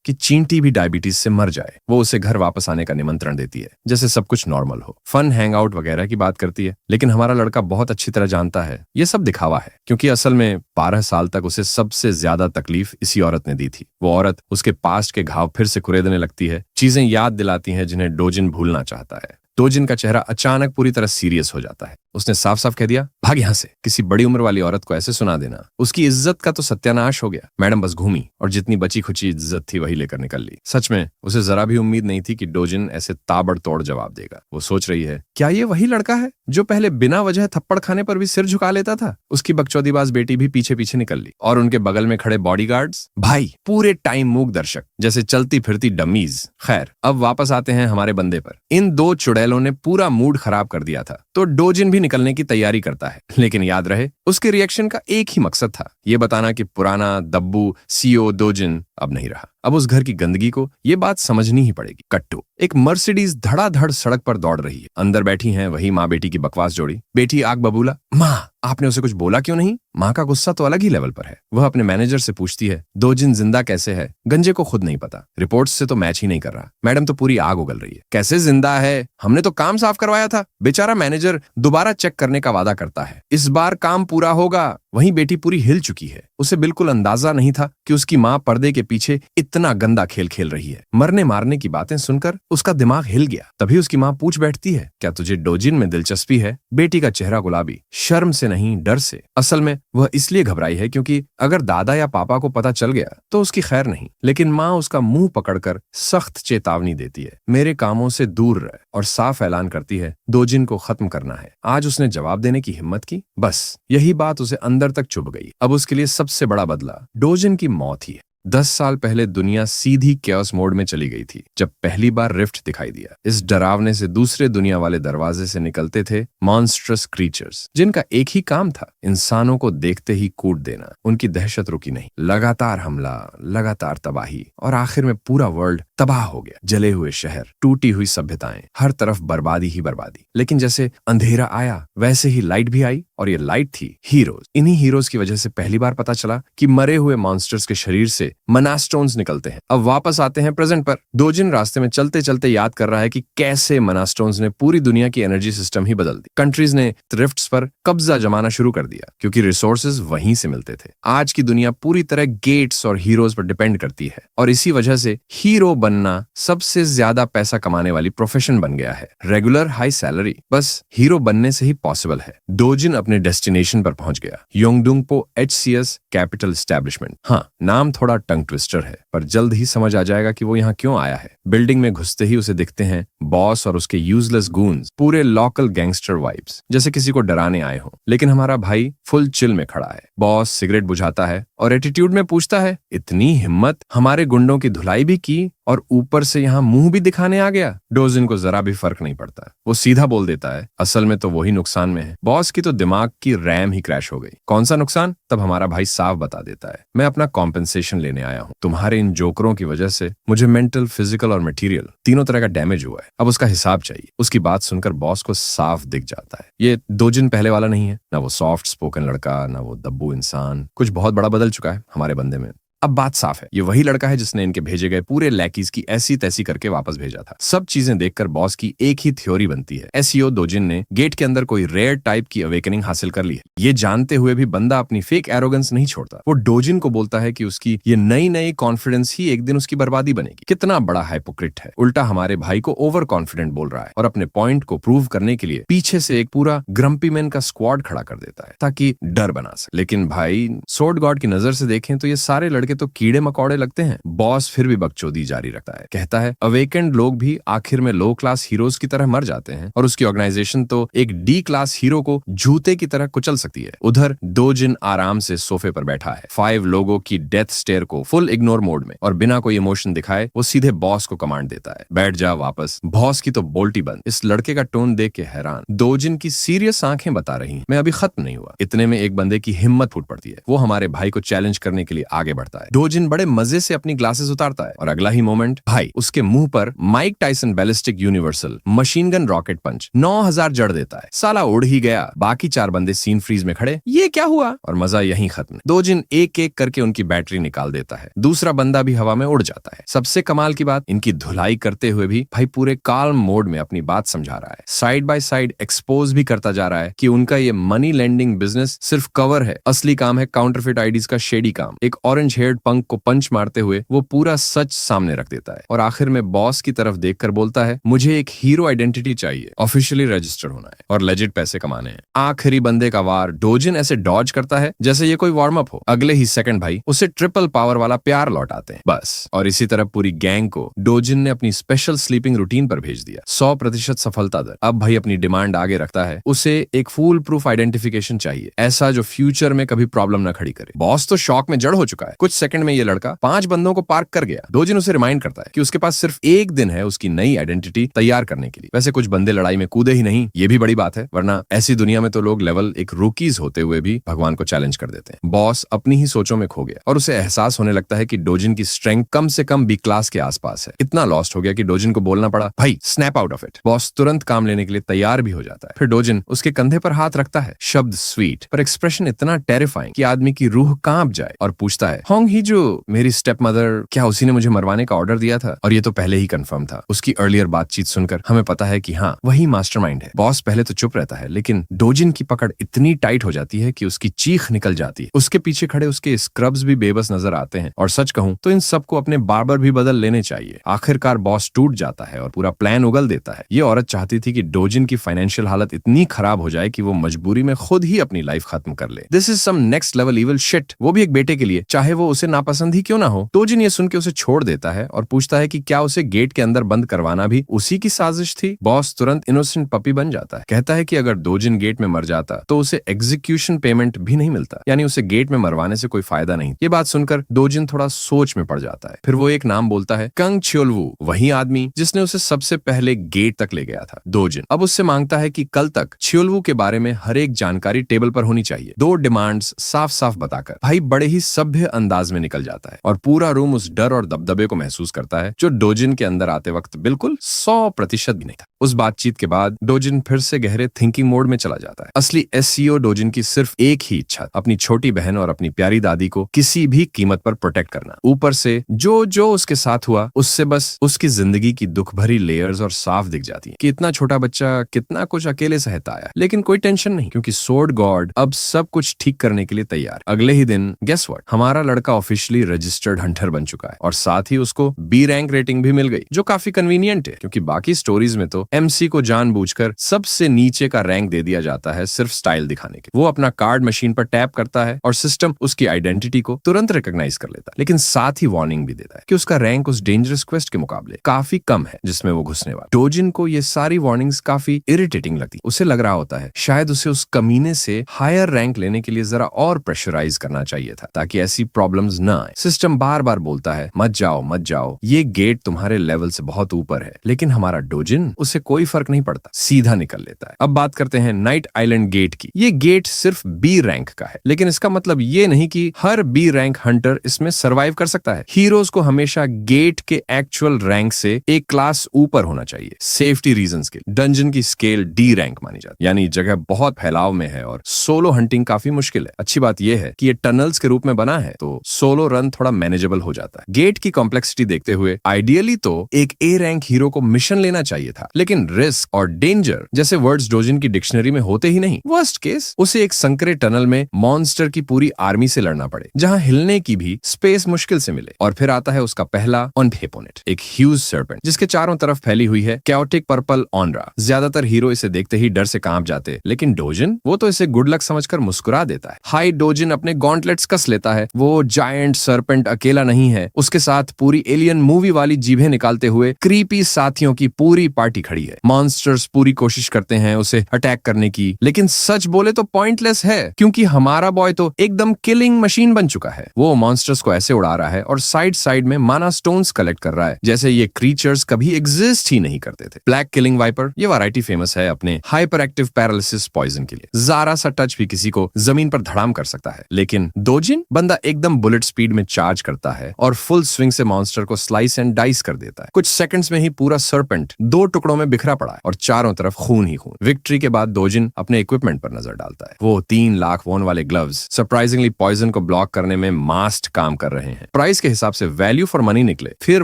कि चींटी भी डायबिटीज से मर जाए। वो उसे घर वापस आने का निमंत्रण देती है, जैसे सब कुछ नॉर्मल हो। फन हैंग आउट वगैरह की बात करती है, लेकिन हमारा लड़का बहुत अच्छी तरह जानता है ये सब दिखावा है, क्योंकि असल में 12 साल तक उसे सबसे ज्यादा तकलीफ इसी औरत ने दी थी। वो औरत उसके पास्ट के घाव फिर से कुरेदने लगती है, चीजें याद दिलाती हैं जिन्हें डोजिन भूलना चाहता है। डोजिन का चेहरा अचानक पूरी तरह सीरियस हो जाता है। उसने साफ साफ कह दिया, भाग यहां से। किसी बड़ी उम्र वाली औरत को ऐसे सुना देना, उसकी इज्जत का तो सत्यानाश हो गया। मैडम बस घूमी और जितनी बची खुची इज्जत थी वही लेकर निकल ली। सच में उसे जरा भी उम्मीद नहीं थी कि डोजिन ऐसे ताबड़तोड़ जवाब देगा। वो सोच रही है, क्या ये वही लड़का है जो पहले बिना वजह थप्पड़ खाने पर भी सिर झुका लेता था? उसकी बकचोदीबाज बेटी भी पीछे पीछे निकल ली, और उनके बगल में खड़े बॉडीगार्ड्स भाई पूरे टाइम मूक दर्शक, जैसे चलती फिरती डमीज। खैर, अब वापस आते हैं हमारे बंदे पर। इन दो चुड़ैलों ने पूरा मूड खराब कर दिया था, तो डोजिन भी निकलने की तैयारी करता है। लेकिन याद रहे, उसके रिएक्शन का एक ही मकसद था, ये बताना कि पुराना दब्बू सीओ डोजिन अब नहीं रहा। अब उस घर की गंदगी को ये बात समझनी ही पड़ेगी। कट्टू, एक मर्सिडीज धड़ाधड़ सड़क पर दौड़ रही है। अंदर बैठी हैं वही माँ बेटी की बकवास जोड़ी। बेटी आग बबूला, माँ आपने उसे कुछ बोला क्यों नहीं? माँ का गुस्सा तो अलग ही लेवल पर है। वह अपने मैनेजर से पूछती है, डोजिन जिंदा कैसे है? गंजे को खुद नहीं पता, रिपोर्ट्स से तो मैच ही नहीं कर रहा। मैडम तो पूरी आग उगल रही है, कैसे जिंदा है? हमने तो काम साफ करवाया था। बेचारा मैनेजर दोबारा चेक करने का वादा करता है, इस बार काम पूरा होगा। वहीं बेटी पूरी हिल चुकी है। उसे बिल्कुल अंदाजा नहीं था कि उसकी माँ पर्दे के पीछे इतना गंदा खेल खेल रही है। मरने मारने की बातें सुनकर उसका दिमाग हिल गया। तभी उसकी माँ पूछ बैठती है, क्या तुझे डोजिन में दिलचस्पी है? बेटी का चेहरा गुलाबी, शर्म से नहीं डर से। असल में वह इसलिए घबराई है क्योंकि अगर दादा या पापा को पता चल गया तो उसकी खैर नहीं। लेकिन माँ उसका मुंह पकड़कर सख्त चेतावनी देती है, मेरे कामों से दूर रह, और साफ ऐलान करती है डोजिन को खत्म करना है। आज उसने जवाब देने की हिम्मत की, बस यही बात उसे अंदर तक चुभ गई। अब उसके लिए सबसे बड़ा बदला डोजिन की मौत ही है। 10 साल पहले दुनिया सीधी कैओस मोड में चली गई थी जब पहली बार रिफ्ट दिखाई दिया। इस डरावने से दूसरे दुनिया वाले दरवाजे से निकलते थे मॉन्स्ट्रस क्रीचर्स, जिनका एक ही काम था, इंसानों को देखते ही कूट देना। उनकी दहशत रुकी नहीं, लगातार हमला, लगातार तबाही, और आखिर में पूरा वर्ल्ड तबाह हो गया। जले हुए शहर, टूटी हुई सभ्यताएं, हर तरफ बर्बादी ही बर्बादी। लेकिन जैसे अंधेरा आया वैसे ही लाइट भी आई, और ये लाइट थी हीरोज। इन्हीं हीरोज की वजह से पहली बार पता चला कि मरे हुए मॉन्स्टर्स के शरीर से मनास्टोन्स निकलते हैं। अब वापस आते हैं प्रेजेंट पर। डोजिन रास्ते में चलते चलते याद कर रहा है कि कैसे मनास्टोन्स ने पूरी दुनिया की एनर्जी सिस्टम ही बदल दी। कंट्रीज ने थ्रिफ्ट्स पर कब्जा जमाना शुरू कर दिया क्योंकि रिसोर्सेज वहीं से मिलते थे। आज की दुनिया पूरी तरह गेट्स और हीरोज पर डिपेंड करती है, और इसी वजह से हीरो बनना सबसे ज्यादा पैसा कमाने वाली प्रोफेशन बन गया है। रेगुलर हाई सैलरी बस हीरो बनने से ही पॉसिबल है। डोजिन अपने डेस्टिनेशन पर पहुंच गया, योंगडुंगपो HCS कैपिटल एस्टेब्लिशमेंट। हाँ, नाम थोड़ा टंग ट्विस्टर है, पर जल्द ही समझ आ जाएगा कि वो यहाँ क्यों आया है। बिल्डिंग में घुसते ही उसे दिखते हैं बॉस और उसके यूजलेस गून्स, पूरे लोकल गैंगस्टर वाइब्स, जैसे किसी को डराने आए हो। लेकिन हमारा भाई फुल चिल में खड़ा है। बॉस सिगरेट बुझाता है और एटीट्यूड में पूछता है, इतनी हिम्मत, हमारे गुंडों की धुलाई भी की और ऊपर से यहाँ मुंह भी दिखाने आ गया। डोजिन को जरा भी फर्क नहीं पड़ता, वो सीधा बोल देता है, असल में तो वही नुकसान में है। बॉस की तो दिमाग की रैम ही क्रैश हो गई। कौन सा नुकसान? तब हमारा भाई साफ बता देता है, मैं अपना कॉम्पेंसेशन लेने आया हूँ। तुम्हारे इन जोकरों की वजह से मुझे मेंटल, फिजिकल और मटेरियल तीनों तरह का डैमेज हुआ है। अब उसका हिसाब चाहिए। उसकी बात सुनकर बॉस को साफ दिख जाता है, ये डोजिन पहले वाला नहीं है। ना वो सॉफ्ट स्पोकन लड़का, ना वो दब्बू इंसान। कुछ बहुत बड़ा बदल चुका है हमारे बंदे में। अब बात साफ है, ये वही लड़का है जिसने इनके भेजे गए पूरे लैकीज की ऐसी तैसी करके वापस भेजा था। सब चीजें देखकर बॉस की एक ही थ्योरी बनती है, एसईओ डोजिन ने गेट के अंदर कोई रेयर टाइप की अवेकनिंग हासिल कर ली है। ये जानते हुए भी बंदा अपनी फेक एरोगेंस नहीं छोड़ता। वो डोजिन को बोलता है कि उसकी ये नई नई कॉन्फिडेंस ही एक दिन उसकी बर्बादी बनेगी। कितना बड़ा हाइपोक्रिट है, उल्टा हमारे भाई को ओवर कॉन्फिडेंट बोल रहा है और अपने पॉइंट को प्रूव करने के लिए पीछे से एक पूरा ग्रम्पी मैन का स्क्वाड खड़ा कर देता है ताकि डर बना सके। लेकिन भाई सोर्ड गॉड की नजर से देखें तो ये सारे लड़के तो कीड़े मकौड़े लगते हैं। बॉस फिर भी बकचोदी जारी रखता है, कहता है अवेकेंड लोग भी आखिर में लो क्लास हीरोज की तरह मर जाते हैं और उसकी ऑर्गेनाइजेशन तो एक डी क्लास हीरो को जूते की तरह कुचल सकती है। उधर डोजिन आराम से सोफे पर बैठा है, 5 लोगों की डेथ स्टेयर को फुल इग्नोर मोड में, और बिना कोई इमोशन दिखाए वो सीधे बॉस को कमांड देता है, बैठ जा वापस। बॉस की तो बोल्टी बंद। इस लड़के का टोन देख के हैरान। डोजिन की सीरियस आंखें बता रही हैं, मैं अभी खत्म नहीं हुआ। इतने में एक बंदे की हिम्मत फूट पड़ती है, वो हमारे भाई को चैलेंज करने के लिए आगे बढ़ता है। डोजिन बड़े मजे से अपनी ग्लासेस उतारता है और अगला ही मोमेंट भाई उसके मुंह पर Mike Tyson ballistic universal machine gun rocket punch 9000 जड़ देता है। साला उड़ ही गया। बाकी 4 बंदे सीन फ्रीज में खड़े, ये क्या हुआ, और मजा यहीं खत्म। डोजिन एक एक करके उनकी बैटरी निकाल देता है, दूसरा बंदा भी हवा में उड़ जाता है। सबसे कमाल की बात, इनकी धुलाई करते हुए भी भाई पूरे काल्म मोड में अपनी बात समझा रहा है। साइड बाय साइड एक्सपोज भी करता जा रहा है कि उनका ये मनी लेंडिंग बिजनेस सिर्फ कवर है, असली काम है काउंटरफिट आईडीज का शेडी काम। एक ऑरेंज हेयर्ड पंक को पंच मारते हुए वो पूरा सच सामने रख देता है और आखिर में बॉस की तरफ देखकर बोलता है मुझे एक हीरो आइडेंटिटी चाहिए, ऑफिशियली रजिस्टर होना है और लेजिट पैसे कमाने हैं। आखिरी बंदे का वार डोजिन ऐसे डॉज करता है जैसे ये कोई वार्म अप हो। अगले ही सेकंड भाई उसे ट्रिपल पावर वाला प्यार लौटाते हैं बस। और इसी तरह पूरी गैंग को डोजिन ने अपनी स्पेशल स्लीपिंग रूटीन पर भेज दिया। 100% सफलता दर। अब भाई अपनी डिमांड आगे रखता है, उसे एक फूल प्रूफ आइडेंटिफिकेशन चाहिए, ऐसा जो फ्यूचर में कभी प्रॉब्लम न खड़ी करे। बॉस तो शॉक में जड़ हो चुका है। कुछ सेकंड में ये लड़का 5 बंदों को पार्क कर गया। डोजिन उसे रिमाइंड करता है कि उसके पास सिर्फ एक दिन है उसकी नई आइडेंटिटी तैयार करने के लिए। वैसे कुछ बंदे लड़ाई में कूदे ही नहीं, ये भी बड़ी बात है, वरना ऐसी दुनिया में तो लोग लेवल एक रूकीज होते हुए भी भगवान को चैलेंज कर देते हैं। बॉस अपनी ही सोचों में खो गया और उसे एहसास होने लगता है कि डोजिन की स्ट्रेंथ कम से कम बी क्लास के आसपास है। इतना लॉस्ट हो गया कि डोजिन को बोलना पड़ा, भाई snap out of it. Boss तुरंत काम लेने के लिए तैयार भी हो जाता है। फिर डोजिन उसके कंधे पर हाथ रखता है, शब्द स्वीट पर एक्सप्रेशन इतना टेरिफाइंग कि आदमी की रूह कांप जाए, और पूछता है होंग ही जो मेरी स्टेप मदर, क्या उसी ने मुझे मरवाने का ऑर्डर दिया था? और ये तो पहले ही कंफर्म था। उसकी अर्लियर बातचीत सुनकर हमें पता है कि हाँ वही मास्टरमाइंड है। बॉस पहले तो चुप रहता है, लेकिन डोजिन की पकड़ इतनी टाइट हो जाती है कि उसकी चीख निकल जाती है। उसके पीछे खड़े उसके स्क्रब्स भी बेबस नजर आते हैं, और सच कहूं तो इन सबको अपने बार्बर भी बदल लेने चाहिए। आखिरकार बॉस टूट जाता है और पूरा प्लान उगल देता है। ये औरत चाहती थी कि डोजिन की फाइनेंशियल हालत इतनी खराब हो जाए कि वो मजबूरी में खुद ही अपनी लाइफ खत्म कर ले। This is some next level evil shit, वो भी एक बेटे के लिए, चाहे वो उसे नापसंद ही क्यों ना हो। डोजिन ये सुन के उसे छोड़ देता है और पूछता है कि क्या उसे गेट के अंदर बंद करवाना भी उसी की साजिश थी। बॉस तुरंत इनोसेंट पपी बन जाता है, कहता है कि अगर डोजिन गेट में मर जाता तो उसे एग्जीक्यूशन पेमेंट भी नहीं मिलता, यानी उसे गेट में मरवाने से कोई फायदा नहीं। ये बात सुनकर डोजिन थोड़ा सोच में पड़ जाता है। फिर वो एक नाम बोलता है, कंग छियोलवू, वही आदमी जिसने उसे सबसे पहले गेट तक ले गया था। डोजिन अब उससे मांगता है कि कल तक छियोलवू के बारे में हर एक जानकारी टेबल पर होनी चाहिए। 2 डिमांड्स साफ साफ बताकर भाई बड़े ही सभ्य अंदाज में निकल जाता है और पूरा रूम उस डर और दबदबे को महसूस करता है जो डोजिन के अंदर आते वक्त बिल्कुल 100% भी नहीं था। उस बातचीत के बाद डोजिन फिर से गहरे थिंकिंग मोड में चला जाता है। असली एसईओ डोजिन की सिर्फ एक ही इच्छा, अपनी छोटी बहन और अपनी प्यारी दादी को किसी भी कीमत पर प्रोटेक्ट करना। ऊपर से जो जो उसके साथ हुआ उससे बस उसकी जिंदगी की दुख भरी लेयर्स और साफ दिख जाती है कि इतना छोटा बच्चा कितना कुछ अकेले सहता आया। लेकिन कोई टेंशन नहीं, क्योंकि सोर्ड गॉड अब सब कुछ ठीक करने के लिए तैयार। अगले ही दिन गेस व्हाट, हमारा लड़का ऑफिशियली रजिस्टर्ड हंटर बन चुका है और साथ ही उसको बी रैंक रेटिंग भी मिल गई, जो काफी कन्वीनियंट है क्योंकि बाकी स्टोरीज में तो एमसी को जानबूझकर सबसे नीचे का रैंक दे दिया जाता है सिर्फ स्टाइल दिखाने के। वो अपना कार्ड मशीन पर टैप करता है और सिस्टम उसकी आइडेंटिटी को तुरंत रिकॉग्नाइज कर लेता है, लेकिन साथ ही वार्निंग भी देता है कि उसका रैंक उस डेंजरस क्वेस्ट के मुकाबले काफी कम है जिसमें वो घुसने वाला। डोजिन को ये सारी वार्निंग्स काफी इरिटेटिंग लगती। उसे लग रहा होता है शायद उसे उस कमीने से हायर रैंक लेने के लिए जरा और प्रेशराइज करना चाहिए था ताकि ऐसी प्रॉब्लम्स न आए। सिस्टम बार बार बोलता है मत जाओ, ये गेट तुम्हारे लेवल से बहुत ऊपर है, लेकिन हमारा डोजिन, उसे कोई फर्क नहीं पड़ता, सीधा निकल लेता है। अब बात करते हैं नाइट आइलैंड गेट की। ये गेट सिर्फ बी रैंक का है, लेकिन इसका मतलब ये नहीं कि हर बी रैंक हंटर इसमें सरवाइव कर सकता है। हीरोज को हमेशा गेट के एक्चुअल रैंक से एक क्लास ऊपर होना चाहिए, सेफ्टी रीजंस के। डंजन की स्केल डी रैंक मानी जाती है, यानी जगह बहुत फैलाव में है और सोलो हंटिंग काफी मुश्किल है। अच्छी बात यह है कि ये टनल्स के रूप में बना है, तो सोलो रन थोड़ा मैनेजेबल हो जाता है। गेट की कॉम्प्लेक्सिटी देखते हुए आइडियली तो एक ए रैंक हीरो को मिशन लेना चाहिए था, लेकिन रिस्क और डेंजर जैसे वर्ड्स डोजिन की डिक्शनरी में होते ही नहीं। वर्स्ट केस उसे एक संकरे टनल में मॉन्स्टर की पूरी आर्मी से लड़ना पड़े, जहां हिलने की भी स्पेस मुश्किल से मिले। और फिर आता है उसका पहला ऑपोनेंट, एक ह्यूज सर्पेंट जिसके चारों तरफ फैली हुई है कैओटिक पर्पल ऑनरा। ज्यादातर हीरो इसे देखते ही डर से कांप जाते, लेकिन डोजिन वो तो इसे गुड लक समझकर मुस्कुरा देता है। हाई डोजिन अपने गॉन्टलेट्स कस लेता है। वो जायंट सर्पेंट अकेला नहीं है, उसके साथ पूरी एलियन मूवी वाली जीभें निकालते हुए क्रीपी साथियों की पूरी पार्टी खड़ी है। मॉन्स्टर्स पूरी कोशिश करते हैं उसे अटैक करने की, लेकिन सच बोले तो पॉइंटलेस है, क्योंकि हमारा बॉय तो एकदम किलिंग मशीन बन चुका है। वो मॉन्स्टर्स को ऐसे उड़ा रहा है और साइड साइड में माना स्टोन्स कलेक्ट कर रहा है जैसे ये क्रीचर्स कभी एग्जिस्ट ही नहीं करते थे। ब्लैक किलिंग वाइपर ये वैरायटी फेमस है अपने हाइपर एक्टिव पैरालिसिस पॉइजन के लिए। जरा सा टच भी किसी को जमीन पर धड़ाम कर सकता है, लेकिन डोजिन बंदा एकदम बुलेट स्पीड में चार्ज करता है और फुल स्विंग से मॉन्स्टर को स्लाइस एंड डाइस कर देता है। कुछ सेकंड्स में ही पूरा सर्पेंट 2 टुकड़ों में बिखरा पड़ा है और चारों तरफ खून ही खून। विक्ट्री के बाद डोजिन अपने इक्विपमेंट पर नजर डालता है। वो 3 लाख वॉन वाले ग्लव्स सरप्राइजिंगली पॉइजन को ब्लॉक करने में मास्ट काम कर रहे हैं। प्राइस के हिसाब से वैल्यू फॉर मनी निकले। फिर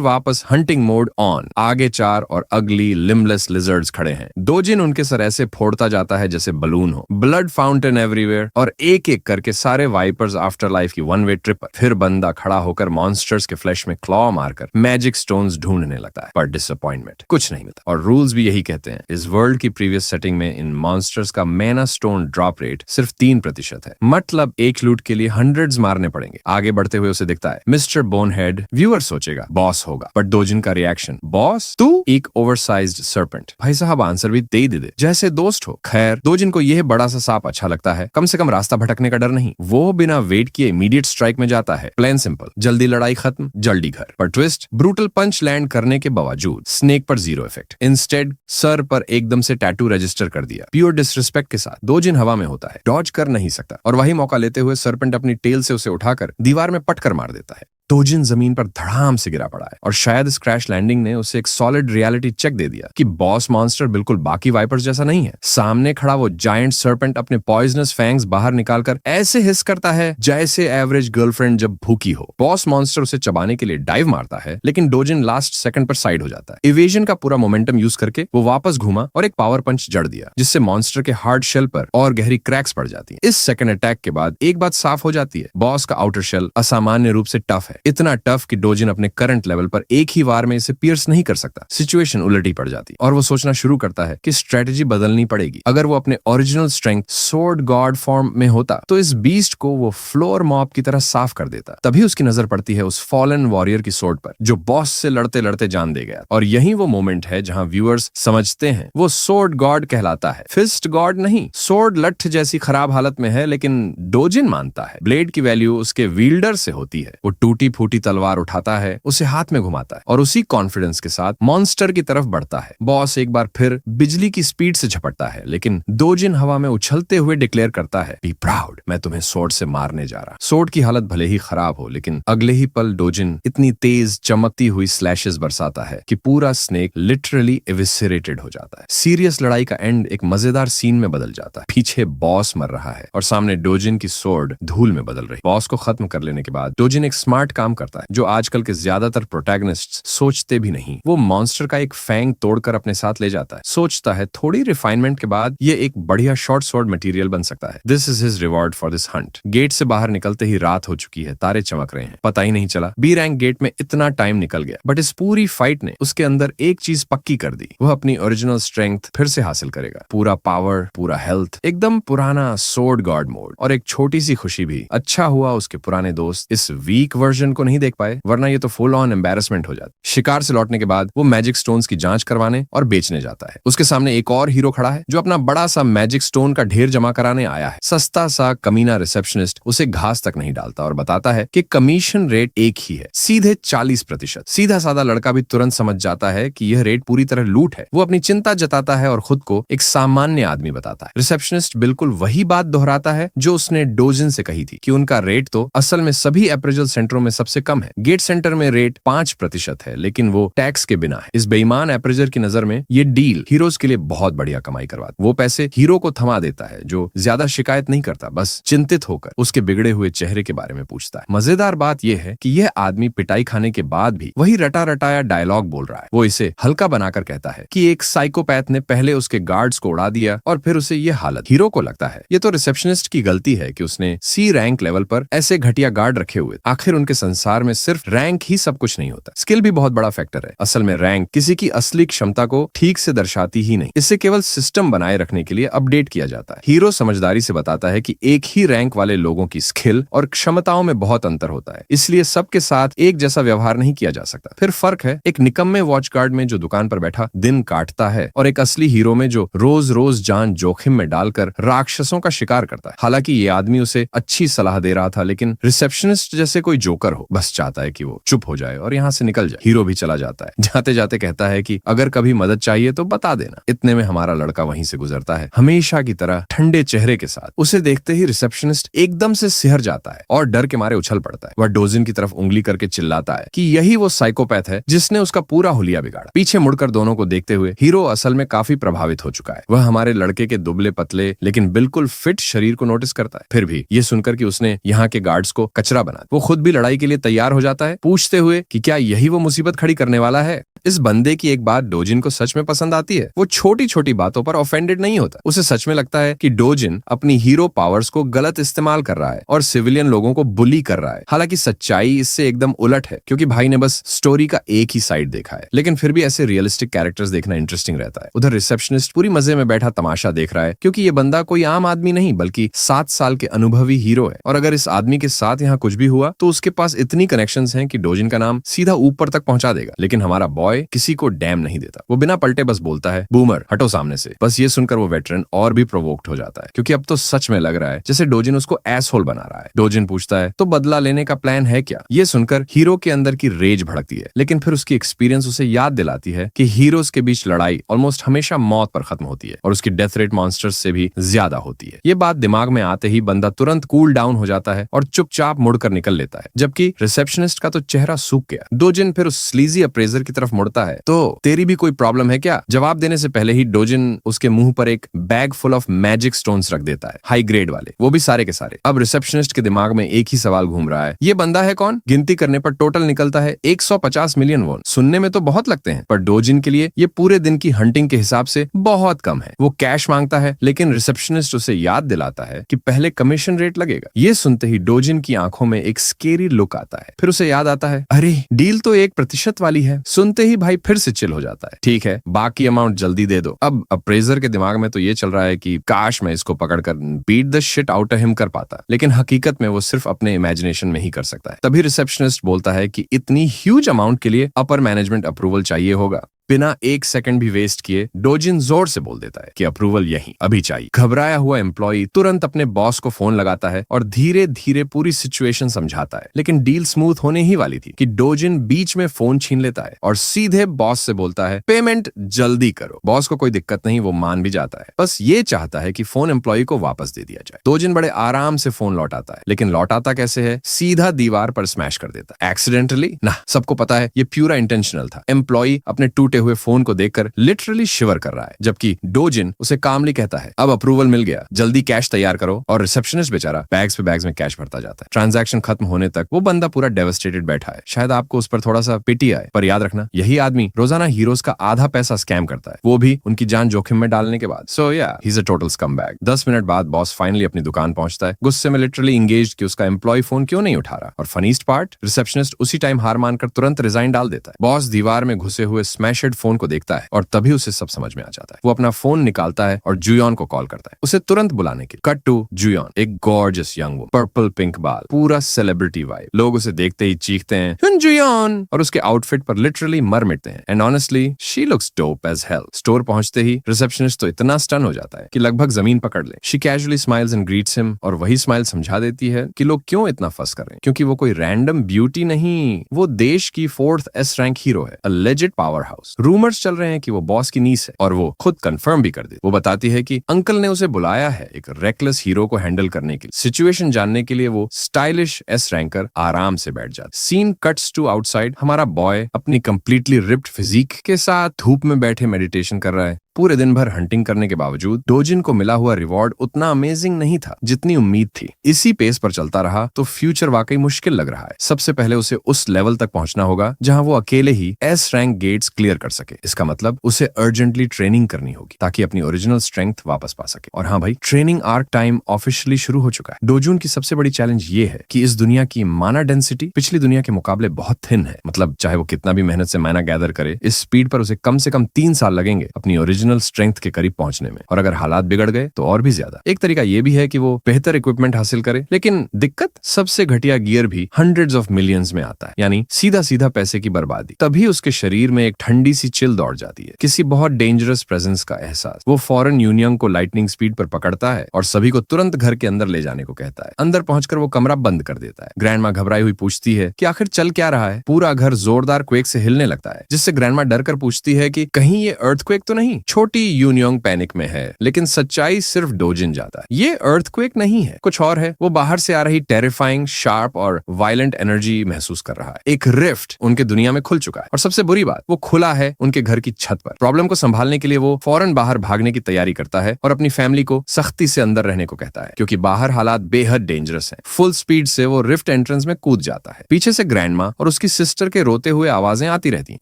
वापस हंटिंग मोड ऑन। आगे 4 और अगली लिम्बलेस लिजर्ड्स खड़े हैं। डोजिन उनके सर ऐसे फोड़ता जाता है जैसे बलून हो। ब्लड फाउंटेन एवरीवेयर और एक एक करके सारे वाइपर्स आफ्टर लाइफ की वन वे ट्रिप पर। फिर बंदा खड़ा होकर मॉन्स्टर्स के फ्लैश में क्लॉ मारकर मैजिक स्टोन्स ढूंढने लगता है, पर डिसअपॉइंटमेंट कुछ नहीं मिलता। और रूल्स भी यही कहते हैं। इस वर्ल्ड की प्रीवियस सेटिंग में इन मॉन्स्टर्स का मैना स्टोन ड्रॉप रेट सिर्फ 3% है। मतलब एक लूट के लिए हंड्रेड्स मारने पड़ेंगे। आगे बढ़ते हुए उसे दिखता है मिस्टर बोनहेड। व्यूअर सोचेगा बॉस होगा, बट डोजिन का रिएक्शन, बॉस तू? एक ओवरसाइज्ड सर्पेंट। भाई साहब आंसर भी दे दे जैसे दोस्त हो। खैर डोजिन को यह बड़ा सा सांप अच्छा लगता है, कम से कम रास्ता भटकने का डर नहीं। वो बिना वेट किए इमीडिएट स्ट्राइक में जाता है। प्लेन सिंपल, जल्दी लड़ाई खत्म, जल्दी घर। पर ट्विस्ट, ब्रूटल पंच लैंड करने के बावजूद स्नेक पर 0 इफेक्ट। इंस्टेड सर पर एकदम से टैटू रजिस्टर कर दिया। प्योर डिसरिस्पेक्ट के साथ डोजिन हवा में होता है, डॉज कर नहीं सकता, और वही मौका लेते हुए सर्पेंट अपनी टेल से उसे उठाकर दीवार में पटकर मार देता है। डोजिन जमीन पर धड़ाम से गिरा पड़ा है और शायद इस क्रैश लैंडिंग ने उसे एक सॉलिड रियलिटी चेक दे दिया कि बॉस मॉन्स्टर बिल्कुल बाकी वाइपर्स जैसा नहीं है। सामने खड़ा वो जायंट सर्पेंट अपने पॉइजनस फैंग्स बाहर निकालकर ऐसे हिस करता है जैसे एवरेज गर्लफ्रेंड जब भूखी हो। बॉस मॉन्स्टर उसे चबाने के लिए डाइव मारता है, लेकिन डोजिन लास्ट सेकंड पर साइड हो जाता है। इवेजन का पूरा मोमेंटम यूज करके वो वापस घूमा और एक पावर पंच जड़ दिया, जिससे मॉन्स्टर के हार्ड शेल पर और गहरी क्रैक्स पड़ जाती है। इस सेकंड अटैक के बाद एक बात साफ हो जाती है, बॉस का आउटर शेल असामान्य रूप से टफ है। इतना टफ कि डोजिन अपने करंट लेवल पर एक ही वार में इसे पियर्स नहीं कर सकता। सिचुएशन उलटी पड़ जाती और वो सोचना शुरू करता है कि स्ट्रेटेजी बदलनी पड़ेगी। अगर वो अपने original strength sword God form में होता तो इस बीस्ट को वो फ्लोर मॉप की तरह साफ कर देता। तभी उसकी नजर पड़ती है उस फॉलन वॉरियर की सोर्ड पर, जो बॉस से लड़ते लड़ते जान दे गया। और यही वो मोमेंट है जहां व्यूअर्स समझते हैं वो सोर्ड गॉड कहलाता है, फिस्ट गॉड नहीं। सोर्ड लठ जैसी खराब हालत में है, लेकिन डोजिन मानता है ब्लेड की वैल्यू उसके विल्डर से होती है। वो टूटी फूटी तलवार उठाता है, उसे हाथ में घुमाता है और उसी कॉन्फिडेंस के साथ मॉन्स्टर की तरफ बढ़ता है। बॉस एक बार फिर बिजली की स्पीड से झपटता है, लेकिन डोजिन हवा में उछलते हुए डिक्लेयर करता है, बी प्राउड, मैं तुम्हें सोर्ड से मारने जा रहा। सोर्ड की हालत भले ही खराब हो, लेकिन अगले ही पल डोजिन इतनी तेज चमकती हुई स्लैशेस बरसाता है कि पूरा स्नेक लिटरली एविसिरेटेड हो जाता है। सीरियस लड़ाई का एंड एक मजेदार सीन में बदल जाता है। पीछे बॉस मर रहा है और सामने डोजिन की सोर्ड धूल में बदल रही। बॉस को खत्म कर लेने के बाद डोजिन एक स्मार्ट काम करता है जो आजकल के ज्यादातर प्रोटैगनिस्ट्स सोचते भी नहीं। वो मॉन्स्टर का एक फैंग तोड़कर अपने साथ ले जाता है। सोचता है थोड़ी रिफाइनमेंट के बाद ये एक बढ़िया शॉर्ट स्वॉर्ड मटेरियल बन सकता है। This is his reward for this hunt. Gate से बाहर निकलते ही रात हो चुकी है, तारे चमक रहे हैं। पता ही नहीं चला बी रैंक गेट में इतना टाइम निकल गया, बट इस पूरी फाइट ने उसके अंदर एक चीज पक्की कर दी, वह अपनी ओरिजिनल स्ट्रेंथ फिर से हासिल करेगा। पूरा पावर, पूरा हेल्थ, एकदम पुराना सोर्ड गॉड मोड। और एक छोटी सी खुशी भी, अच्छा हुआ उसके पुराने दोस्त इस वीक वर्जन को नहीं देख पाए, वरना ये तो फुल ऑन एम्बैरेसमेंट हो जाती। शिकार से लौटने के बाद वो मैजिक स्टोन्स की जांच करवाने और बेचने जाता है। उसके सामने एक और हीरो खड़ा है जो अपना बड़ा सा मैजिक स्टोन का ढेर जमा कराने आया है। सस्ता सा कमीना रिसेप्शनिस्ट उसे घास तक नहीं डालता और बताता है कि कमीशन रेट एक ही है, सीधे 40%। सीधा साधा लड़का भी तुरंत समझ जाता है कि यह रेट पूरी तरह लूट है। वो अपनी चिंता जताता है और खुद को एक सामान्य आदमी बताता है। रिसेप्शनिस्ट बिल्कुल वही बात दोहराता है जो उसने डोजिन से कही थी कि उनका रेट तो असल में सभी अप्रेजल सेंटरों में सबसे कम है। गेट सेंटर में रेट 5% है, लेकिन वो टैक्स के बिना है। इस बेईमान अप्रेजर की नजर में ये डील हीरोज के लिए बहुत बढ़िया कमाई करवाता। वो पैसे हीरो को थमा देता है, जो ज्यादा शिकायत नहीं करता, बस चिंतित होकर उसके बिगड़े हुए चेहरे के बारे में पूछता है। मजेदार बात यह है कि यह आदमी पिटाई खाने के बाद भी वही रटा रटाया डायलॉग बोल रहा है। वो इसे हल्का बनाकर कहता है कि एक साइकोपैथ ने पहले उसके गार्ड्स को उड़ा दिया और फिर उसे ये हालत। हीरो को लगता है ये तो रिसेप्शनिस्ट की गलती है कि उसने सी रैंक लेवल पर ऐसे घटिया गार्ड रखे हुए। आखिर उनके संसार में सिर्फ रैंक ही सब कुछ नहीं होता, स्किल भी बहुत बड़ा फैक्टर है। असल में रैंक किसी की असली क्षमता को ठीक से दर्शाती ही नहीं, इसे केवल सिस्टम बनाए रखने के लिए अपडेट किया जाता है। हीरो समझदारी से बताता है कि एक ही रैंक वाले लोगों की स्किल और क्षमताओं में बहुत अंतर होता है, इसलिए सबके साथ एक जैसा व्यवहार नहीं किया जा सकता। फिर फर्क है एक निकम्मे वॉच गार्ड में जो दुकान पर बैठा दिन काटता है और एक असली हीरो में जो रोज रोज जान जोखिम में डालकर राक्षसों का शिकार करता है। हालांकि ये आदमी उसे अच्छी सलाह दे रहा था, लेकिन रिसेप्शनिस्ट जैसे कोई जोकर हो, बस चाहता है कि वो चुप हो जाए और यहाँ से निकल जाए। हीरो भी चला जाता है। जाते जाते कहता है कि अगर कभी मदद चाहिए तो बता देना। इतने में हमारा लड़का वहीं से गुजरता है, हमेशा की तरह ठंडे चेहरे के साथ। उसे देखते ही रिसेप्शनिस्ट एकदम से सिहर जाता है और डर के मारे उछल पड़ता है। वह डोजिन की तरफ उंगली करके चिल्लाता है कि यही वो साइकोपैथ है जिसने उसका पूरा हुलिया बिगाड़ा। पीछे मुड़कर दोनों को देखते हुए हीरो असल में काफी प्रभावित हो चुका है। वह हमारे लड़के के दुबले पतले लेकिन बिल्कुल फिट शरीर को नोटिस करता है। फिर भी ये सुनकर कि उसने यहाँ के गार्ड्स को कचरा बना, वो खुद भी लड़ाई के लिए तैयार हो जाता है, पूछते हुए कि क्या यही वो मुसीबत खड़ी करने वाला है। इस बंदे की एक बात डोजिन को सच में पसंद आती है। वो छोटी छोटी बातों पर ऑफेंडेड नहीं होता। उसे सच में लगता है कि डोजिन अपनी हीरो पावर्स को गलत इस्तेमाल कर रहा है और सिविलियन लोगों को बुली कर रहा है। हालांकि सच्चाई इससे एकदम उलट है, क्योंकि भाई ने बस स्टोरी का एक ही साइड देखा है। लेकिन फिर भी ऐसे रियलिस्टिक कैरेक्टर्स देखना इंटरेस्टिंग रहता है। उधर रिसेप्शनिस्ट पूरी मजे में बैठा तमाशा देख रहा है, क्योंकि ये बंदा कोई आम आदमी नहीं बल्कि 7 साल के अनुभवी हीरो है। और अगर इस आदमी के साथ यहाँ कुछ भी हुआ तो उसके पास इतनी कनेक्शंस हैं कि डोजिन का नाम सीधा ऊपर तक पहुंचा देगा। लेकिन हमारा बॉय किसी को डैम नहीं देता। वो बिना पलटे बस बोलता है, बूमर हटो सामने से। बस ये सुनकर वो वेटरन और भी प्रोवोक्ड हो जाता है, क्योंकि अब तो सच में लग रहा है जैसे डोजिन उसको एसहोल बना रहा है। डोजिन पूछता है तो बदला लेने का प्लान है क्या। ये सुनकर हीरो के अंदर की रेज भड़कती है, लेकिन फिर उसकी एक्सपीरियंस उसे याद दिलाती है कि हीरोज के बीच लड़ाई ऑलमोस्ट हमेशा मौत पर खत्म होती है और उसकी डेथ रेट मॉन्स्टर्स से भी ज्यादा होती है। ये बात दिमाग में आते ही बंदा तुरंत कूल डाउन हो जाता है और चुपचाप मुड़कर निकल लेता है, जबकि रिसेप्शनिस्ट का तो चेहरा सूख गया। डोजिन फिर उस स्लीजी अप्रेजर की तरफ मुड़ता है, तो तेरी भी कोई प्रॉब्लम है क्या। जवाब देने से पहले ही डोजिन उसके मुंह पर एक bag full of magic stones रख देता है, हाई ग्रेड वाले, वो भी सारे के सारे। अब रिसेप्शनिस्ट के दिमाग में एक ही सवाल घूम रहा है, ये बंदा है कौन। गिनती करने पर टोटल निकलता है 150 मिलियन वॉन। सुनने में तो बहुत लगते हैं, पर डोजिन के लिए ये पूरे दिन की हंटिंग के हिसाब से बहुत कम है। वो कैश मांगता है, लेकिन रिसेप्शनिस्ट उसे याद दिलाता है कि पहले कमीशन रेट लगेगा। ये सुनते ही डोजिन की आंखों में एक स्केरी लुक आता है। फिर उसे याद आता है, अरे डील तो 1% वाली है। सुनते ही भाई फिर से चिल हो जाता है। ठीक है, बाकी अमाउंट जल्दी दे दो। अब अप्रेजर के दिमाग में तो ये चल रहा है कि काश मैं इसको पकड़कर beat the shit out of him कर पाता, लेकिन हकीकत में वो सिर्फ अपने इमेजिनेशन में ही कर सकता है। तभी रिसेप्शनिस्ट बोलता है कि इतनी ह्यूज अमाउंट के लिए अपर मैनेजमेंट अप्रूवल चाहिए होगा। बिना एक सेकंड भी वेस्ट किए डोजिन जोर से बोल देता है कि अप्रूवल यहीं अभी चाहिए। घबराया हुआ एम्प्लॉय तुरंत अपने बॉस को फोन लगाता है और धीरे धीरे पूरी सिचुएशन समझाता है। लेकिन डील स्मूथ होने ही वाली थी कि डोजिन बीच में फोन छीन लेता है और सीधे बॉस से बोलता है, पेमेंट जल्दी करो। बॉस को कोई दिक्कत नहीं, वो मान भी जाता है, बस ये चाहता है कि फोन एम्प्लॉय को वापस दे दिया जाए। डोजिन बड़े आराम से फोन लौटाता है, लेकिन लौटाता कैसे है, सीधा दीवार पर स्मैश कर देता है। एक्सीडेंटली ना, सबको पता है ये प्यूरा इंटेंशनल था। एम्प्लॉय अपने टूटे हुए फोन को देखकर लिटरली शिवर कर रहा है, जबकि डोजिन उसे कामली कहता है, अब अप्रूवल मिल गया, जल्दी कैश तैयार करो। और रिसेप्शनिस्ट बेचारा बैग्स पे बैग्स में कैश भरता जाता है। ट्रांजैक्शन खत्म होने तक वो बंदा पूरा डेवास्टेटेड बैठा है। शायद आपको उस पर थोड़ा सा पिटी आए, पर याद रखना यही आदमी रोजाना हीरोज का आधा पैसा स्कैम करता है, वो भी उनकी जान जोखिम में डालने के बाद। So yeah he is a total scumbag. 10 minute बाद बॉस फाइनली अपनी दुकान पहुंचता है, गुस्से में लिटरली इंगेज्ड कि उसका एम्प्लॉय फोन क्यों नहीं उठा रहा। और फनीस्ट पार्ट, रिसेप्शनिस्ट उसी टाइम हार मानकर तुरंत रिजाइन डाल देता है। बॉस दीवार में घुसे हुए स्मैशड फोन को देखता है और तभी उसे सब समझ में आ जाता है। वो अपना फोन निकालता है और जुयॉन को कॉल करता है, उसे तुरंत बुलाने के। कट टू जुयॉन, एक गॉर्जियस यंग वो, पर्पल पिंक बाल, पूरा सेलिब्रिटी वाइब। लोग उसे देखते ही चीखते हैं जुयॉन, और उसके आउटफिट पर लिटरली मर मिटते हैं। And honestly she looks dope as hell. Store पहुंचते ही रिसेप्शनिस्ट तो इतना स्टन हो जाता है कि लगभग जमीन पकड़ ले। She casually smiles and greets him, और वही स्माइल समझा देती है कि लोग क्यों इतना फस कर रहे हैं, क्योंकि वो कोई रैंडम ब्यूटी नहीं, वो देश की 4th S रैंक हीरो है, a legit power house. Rumours चल रहे हैं कि वो बॉस की नीस है और वो खुद कंफर्म भी कर देती। वो बताती है कि अंकल ने उसे बुलाया है एक रेकलेस हीरो को हैंडल करने के लिए। सिचुएशन जानने के लिए वो स्टाइलिश एस रैंकर आराम से बैठ जाती। Scene cuts to outside. हमारा बॉय अपनी कंप्लीटली रिप्ड फिजिक के साथ धूप में बैठे मेडिटेशन कर रहा है। पूरे दिन भर हंटिंग करने के बावजूद डोजिन को मिला हुआ रिवॉर्ड उतना अमेजिंग नहीं था जितनी उम्मीद थी। इसी पेस पर चलता रहा तो फ्यूचर वाकई मुश्किल लग रहा है। सबसे पहले उसे उस लेवल तक पहुंचना होगा जहां वो अकेले ही एस रैंक गेट्स क्लियर कर सके। इसका मतलब उसे अर्जेंटली ट्रेनिंग करनी होगी ताकि अपनी ओरिजिनल स्ट्रेंथ वापस पा सके। और हाँ भाई, ट्रेनिंग आर्क टाइम ऑफिशियली शुरू हो चुका है। डोजून की सबसे बड़ी चैलेंज ये है कि इस दुनिया की माना डेंसिटी पिछली दुनिया के मुकाबले बहुत थिन है। मतलब चाहे वो कितना भी मेहनत से माना गैदर करे, इस स्पीड पर उसे कम से कम 3 साल लगेंगे अपनी ओरिजिनल स्ट्रेंथ के करीब पहुंचने में। और अगर हालात बिगड़ गए तो और भी ज्यादा। एक तरीका ये भी है कि वो बेहतर इक्विपमेंट हासिल करे, लेकिन दिक्कत सबसे घटिया गियर भी हंड्रेड्स ऑफ मिलियंस में आता है, यानी सीधा सीधा पैसे की बर्बादी। तभी उसके शरीर में एक ठंडी सी चिल दौड़ जाती है, किसी बहुत डेंजरस प्रेजेंस का एहसास। वो फॉरेन यूनियन को लाइटनिंग स्पीड पर पकड़ता है और सभी को तुरंत घर के अंदर ले जाने को कहता है। अंदर पहुंचकर वो कमरा बंद कर देता है। ग्रैंडमा घबराई हुई पूछती है कि आखिर चल क्या रहा है। पूरा घर जोरदार क्वेक से हिलने लगता है, जिससे ग्रैंडमा डर कर पूछती है कि कहीं ये अर्थक्वेक तो नहीं। छोटी यूनियन पैनिक में है, लेकिन सच्चाई सिर्फ डोजिन जाता है। ये अर्थक्वेक नहीं है, कुछ और है। वो बाहर से आ रही टेरिफाइंग, शार्प और वायलेंट एनर्जी महसूस कर रहा है। एक रिफ्ट उनके दुनिया में खुल चुका है और सबसे बुरी बात, वो खुला है उनके घर की छत पर। प्रॉब्लम को संभालने के लिए वो फौरन बाहर भागने की तैयारी करता है और अपनी फैमिली को सख्ती से अंदर रहने को कहता है, क्योंकि बाहर हालात बेहद डेंजरस हैं। फुल स्पीड से वो रिफ्ट एंट्रेंस में कूद जाता है। पीछे से ग्रैंडमा और उसकी सिस्टर के रोते हुए आवाजें आती रहती हैं,